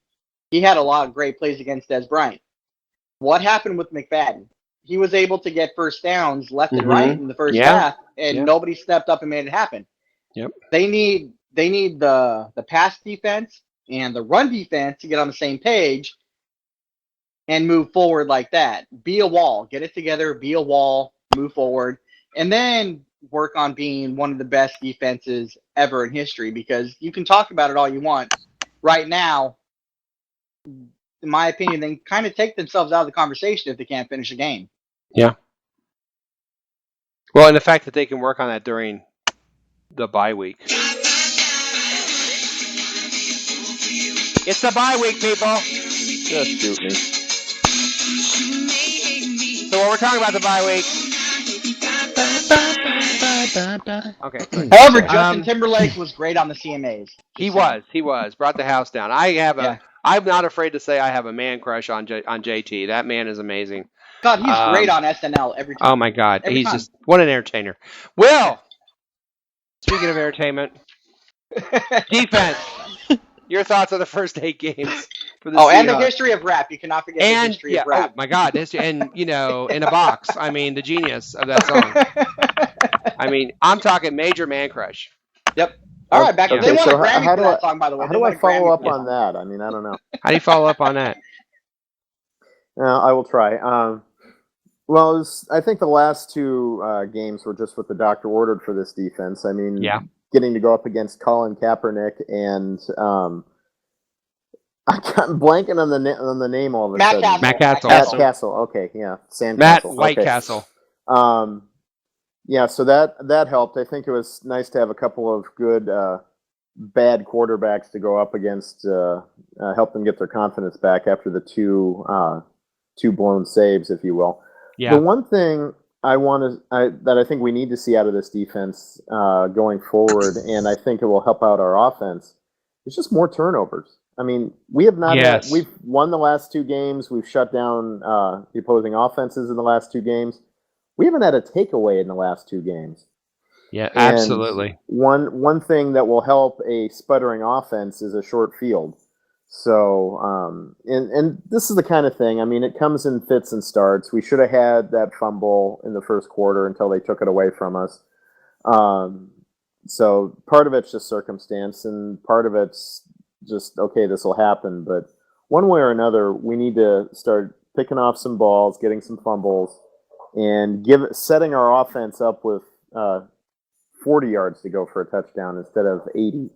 He had a lot of great plays against Des Bryant. What happened with McFadden? He was able to get first downs left and right in the first half, and nobody stepped up and made it happen. Yep. They need the pass defense and the run defense to get on the same page and move forward like that. Be a wall. Get it together. Be a wall. Move forward. And then work on being one of the best defenses ever in history, because you can talk about it all you want. Right now, in my opinion, they kind of take themselves out of the conversation if they can't finish a game. Yeah. Well, and the fact that they can work on that during the bye week. It's the bye week, people. Just shoot me. So when we're talking about the bye week. Okay. However, Justin Timberlake was great on the CMAs. He was. Brought the house down. I'm not afraid to say I have a man crush on JT. That man is amazing. God, he's great on SNL every time. Oh my God. He's just, what an entertainer. Will, speaking of entertainment, defense, your thoughts on the first 8 games for the Seahawks. And the history of rap. You cannot forget the history of rap. Oh my God. And, in a box. I mean, the genius of that song. I mean, I'm talking major man crush. Yep. All right, back. They won a Grammy for that song, by the way. How do I follow up on that? I mean, I don't know. How do you follow up on that? I will try. I think the last 2 games were just what the doctor ordered for this defense. I mean, getting to go up against Colin Kaepernick and I'm blanking on the name all of a sudden. Matt Castle. Matt Castle. Okay, yeah. Matt Whitecastle. So that helped. I think it was nice to have a couple of good bad quarterbacks to go up against, help them get their confidence back after the 2 blown saves, if you will. Yeah. The one thing that I think we need to see out of this defense going forward, and I think it will help out our offense, is just more turnovers. I mean, we have not. We've won the last 2 games. We've shut down the opposing offenses in the last 2 games. We haven't had a takeaway in the last 2 games. Yeah, absolutely. And one thing that will help a sputtering offense is a short field. So, and this is the kind of thing. I mean, it comes in fits and starts. We should have had that fumble in the first quarter until they took it away from us. So part of it's just circumstance, and part of it's just, okay, this will happen. But one way or another, we need to start picking off some balls, getting some fumbles, and setting our offense up with 40 yards to go for a touchdown instead of 80.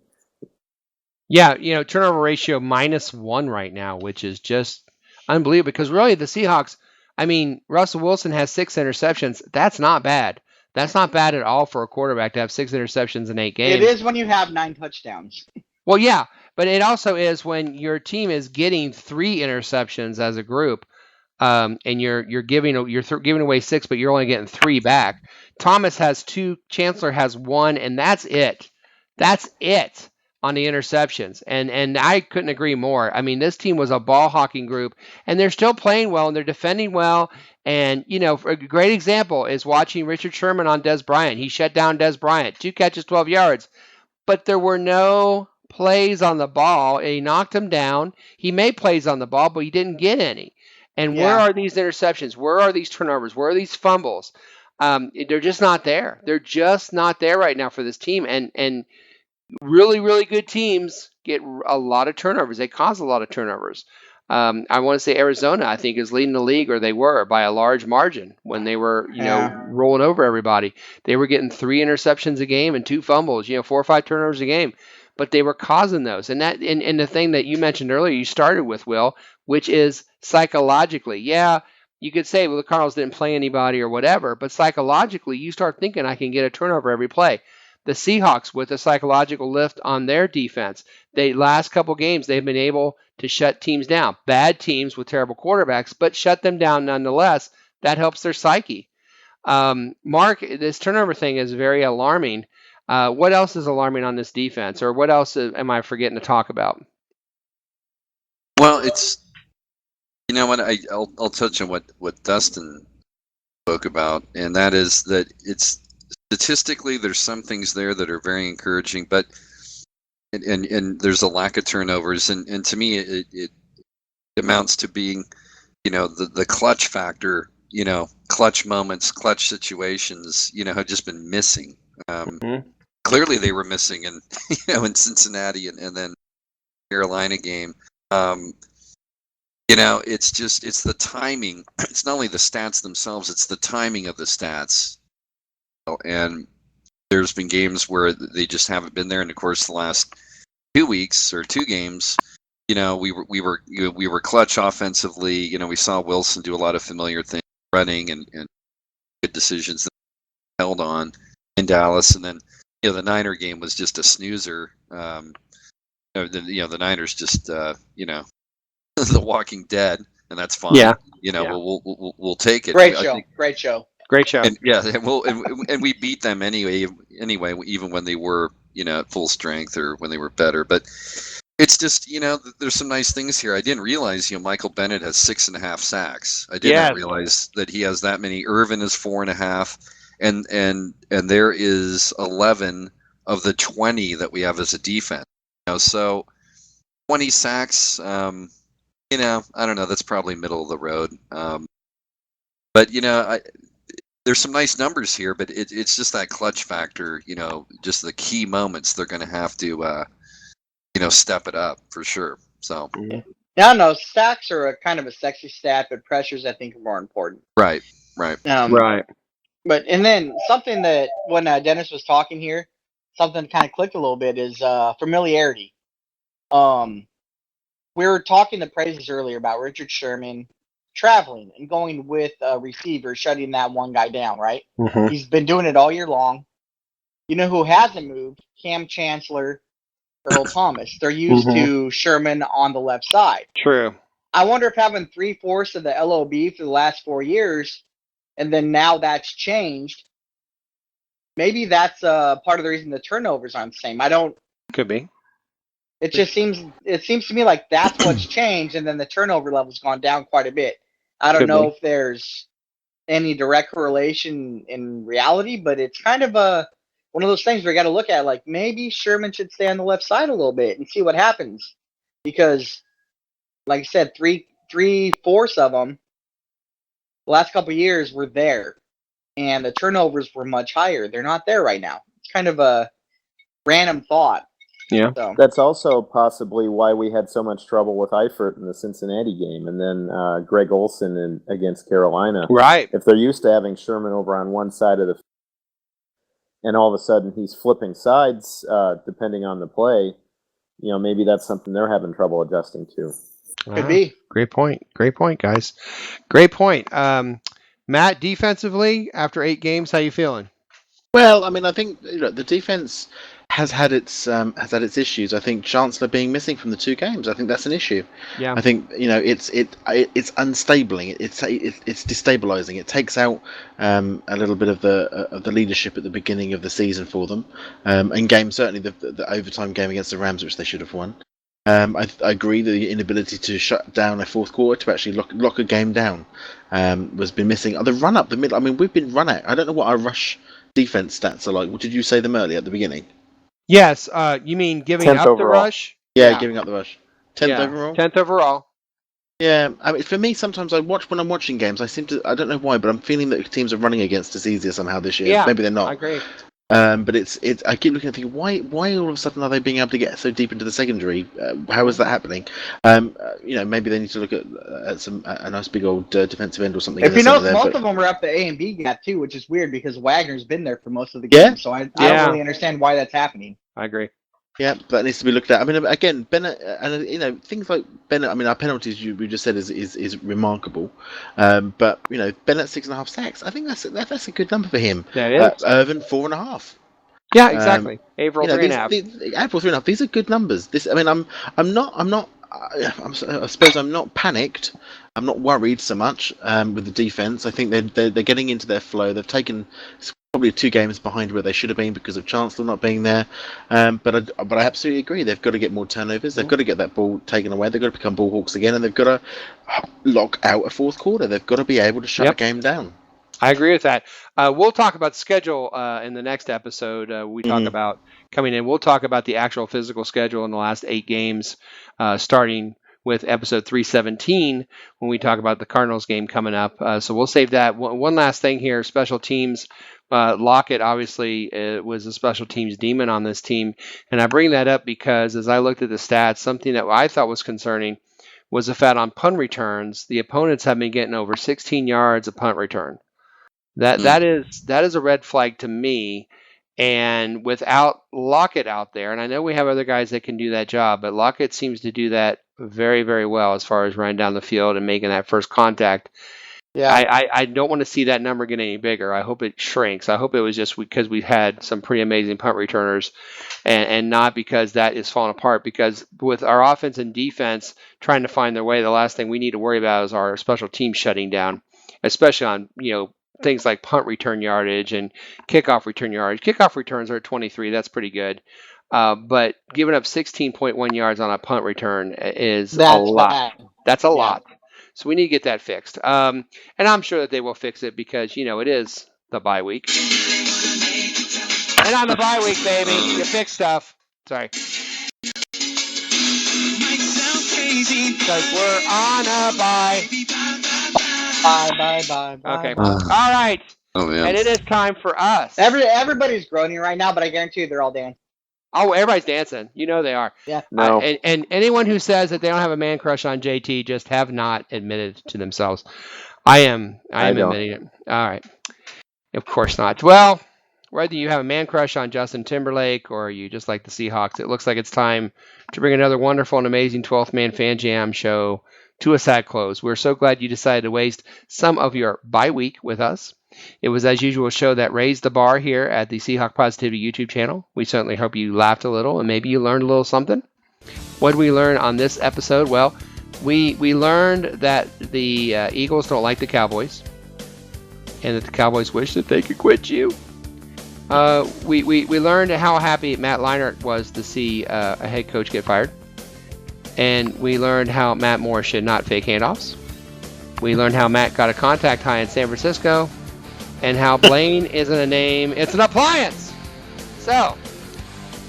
Yeah, turnover ratio -1 right now, which is just unbelievable, because really the Seahawks, I mean, Russell Wilson has 6 interceptions. That's not bad. That's not bad at all for a quarterback to have 6 interceptions in 8 games. It is when you have 9 touchdowns. Well, yeah, but it also is when your team is getting 3 interceptions as a group, and you're giving away 6, but you're only getting 3 back. Thomas has 2, Chancellor has 1, and that's it. That's it on the interceptions. And I couldn't agree more. I mean, this team was a ball hawking group, and they're still playing well, and they're defending well. And, a great example is watching Richard Sherman on Des Bryant. He shut down Des Bryant, 2 catches, 12 yards. But there were no plays on the ball. He knocked him down. He made plays on the ball, but he didn't get any. And where are these interceptions? Where are these turnovers? Where are these fumbles? They're just not there. They're just not there right now for this team. And really, really good teams get a lot of turnovers. They cause a lot of turnovers. I want to say Arizona, I think, is leading the league, or they were by a large margin when they were, rolling over everybody. They were getting 3 interceptions a game and 2 fumbles, 4 or 5 turnovers a game, but they were causing those. And that, and the thing that you mentioned earlier, you started with, Will, which is psychologically, you could say, well, the Cardinals didn't play anybody or whatever, but psychologically, you start thinking I can get a turnover every play. The Seahawks, with a psychological lift on their defense, the last couple games, they've been able to shut teams down. Bad teams with terrible quarterbacks, but shut them down nonetheless. That helps their psyche. Mark, this turnover thing is very alarming. What else is alarming on this defense, or what else am I forgetting to talk about? Well, it's, what, I'll touch on what Dustin spoke about, and that is that it's statistically there's some things there that are very encouraging, but and there's a lack of turnovers, and to me it amounts to being, the clutch factor, clutch moments, clutch situations, have just been missing. Clearly they were missing in in Cincinnati and then Carolina game. It's the timing. It's not only the stats themselves, it's the timing of the stats. And there's been games where they just haven't been there. And of course, the last 2 weeks or 2 games, we were clutch offensively. We saw Wilson do a lot of familiar things, running and good decisions that held on in Dallas. And then, the Niner game was just a snoozer. The Niners just, The Walking Dead, and that's fine. Yeah. We'll take it. Great show. Great show. And, and we beat them anyway, even when they were, at full strength or when they were better. But it's just, there's some nice things here. I didn't realize, Michael Bennett has 6.5 sacks. I did not realize that he has that many. Irvin is 4.5, and there is 11 of the 20 that we have as a defense. So 20 sacks. I don't know. That's probably middle of the road. But there's some nice numbers here, but it's just that clutch factor, just the key moments they're going to have to, step it up for sure. So, no, sacks are a kind of a sexy stat, but pressures I think are more important. Right. Right. But and then something that when Dennis was talking here, something kind of clicked a little bit is familiarity. We were talking the praises earlier about Richard Sherman traveling and going with a receiver, shutting that one guy down, right? Mm-hmm. He's been doing it all year long. You know who hasn't moved? Cam Chancellor, Earl Thomas. They're used to Sherman on the left side. True. I wonder if having 3/4 of the LOB for the last 4 years, and then now that's changed, maybe that's part of the reason the turnovers aren't the same. Could be. It seems to me like that's what's changed, and then the turnover level's gone down quite a bit. I don't know if there's any direct correlation in reality, but it's kind of one of those things where you got to look at, like, maybe Sherman should stay on the left side a little bit and see what happens, because, like I said, 3/4 of them the last couple of years were there, and the turnovers were much higher. They're not there right now. It's kind of a random thought. Yeah. So. That's also possibly why we had so much trouble with Eifert in the Cincinnati game, and then Greg Olsen against Carolina. Right. If they're used to having Sherman over on one side of the, and all of a sudden he's flipping sides, depending on the play, maybe that's something they're having trouble adjusting to. Could be. Great point. Great point, guys. Great point. Matt, defensively, after 8 games, how you feeling? Well, I mean, I think the defense has had its issues. I think Chancellor being missing from the 2 games, I think that's an issue. Yeah. I think it's unstable. It's destabilizing. It takes out a little bit of the leadership at the beginning of the season for them. And game certainly the overtime game against the Rams, which they should have won. I agree the inability to shut down a fourth quarter to actually lock a game down was been missing. The run up the middle. I mean, we've been run out. I don't know what our rush defense stats are like. What did you say them earlier at the beginning? Yes. You mean giving up overall. the rush? Yeah, giving up the rush. 10th overall. 10th overall. Yeah, I mean, for me, sometimes when I'm watching games, I don't know why, but I'm feeling that teams are running against us easier somehow this year. Yeah, maybe they're not. I agree. But I keep looking and thinking, why all of a sudden are they being able to get so deep into the secondary? How is that happening? Maybe they need to look at a nice big old defensive end or something. If you notice, most of them are up the A and B gap too, which is weird because Wagner's been there for most of the game. So I don't really understand why that's happening. I agree. Yeah, that needs to be looked at. I mean, again, Bennett, and things like Bennett. I mean, our penalties we just said is remarkable. But Bennett 6.5 sacks. I think that's a good number for him. That is. Irvin 4.5. Yeah, exactly. Averill 3.5. Averill 3.5. These are good numbers. I suppose I'm not panicked. I'm not worried so much with the defense. I think they're getting into their flow. They've taken probably 2 games behind where they should have been because of Chancellor not being there. But I absolutely agree. They've got to get more turnovers. They've got to get that ball taken away. They've got to become ball hawks again, and they've got to lock out a fourth quarter. They've got to be able to shut a game down. I agree with that. We'll talk about the schedule in the next episode. We talk about coming in. We'll talk about the actual physical schedule in the last 8 games, starting with episode 317 when we talk about the Cardinals game coming up. So we'll save that. One last thing here, special teams. Lockett obviously was a special teams demon on this team. And I bring that up because as I looked at the stats, something that I thought was concerning was the fact on punt returns, the opponents have been getting over 16 yards a punt return. That is a red flag to me. And without Lockett out there, and I know we have other guys that can do that job, but Lockett seems to do that very, very well as far as running down the field and making that first contact. Yeah, I don't want to see that number get any bigger. I hope it shrinks. I hope it was just because we had some pretty amazing punt returners and not because that is falling apart. Because with our offense and defense trying to find their way, the last thing we need to worry about is our special team shutting down, especially on, things like punt return yardage and kickoff return yardage. Kickoff returns are at 23. That's pretty good. But giving up 16.1 yards on a punt return is a lot. Bad. That's a lot. So we need to get that fixed. And I'm sure that they will fix it because, it is the bye week. And on the bye week, baby, you fix stuff. Sorry. Because we're on a bye. Bye. Okay. All right. Oh, yeah. And it is time for us. Everybody's groaning right now, but I guarantee you they're all dancing. Oh, everybody's dancing. They are. Yeah. No. And anyone who says that they don't have a man crush on JT just have not admitted to themselves. I am admitting it. All right. Of course not. Well, whether you have a man crush on Justin Timberlake or you just like the Seahawks, it looks like it's time to bring another wonderful and amazing 12th Man Fan Jam show to a sad close. We're so glad you decided to waste some of your bye week with us. It was, as usual, a show that raised the bar here at the Seahawk Positivity YouTube channel. We certainly hope you laughed a little and maybe you learned a little something. What did we learn on this episode? Well, we learned that the Eagles don't like the Cowboys and that the Cowboys wish that they could quit you. We learned how happy Matt Linehart was to see a head coach get fired. And we learned how Matt Moore should not fake handoffs. We learned how Matt got a contact high in San Francisco. And how Blaine isn't a name, it's an appliance. So,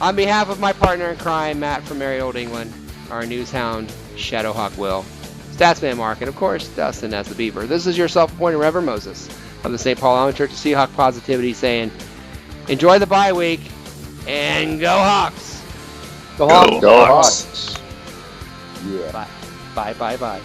on behalf of my partner in crime, Matt from Merry Old England, our newshound, Shadowhawk Will, Statsman Mark, and of course, Dustin as the Beaver. This is your self-appointed Reverend Moses of the St. Paul Allen Church of Seahawk Positivity saying, enjoy the bye week and go Hawks. Go Hawks. Yeah. Bye.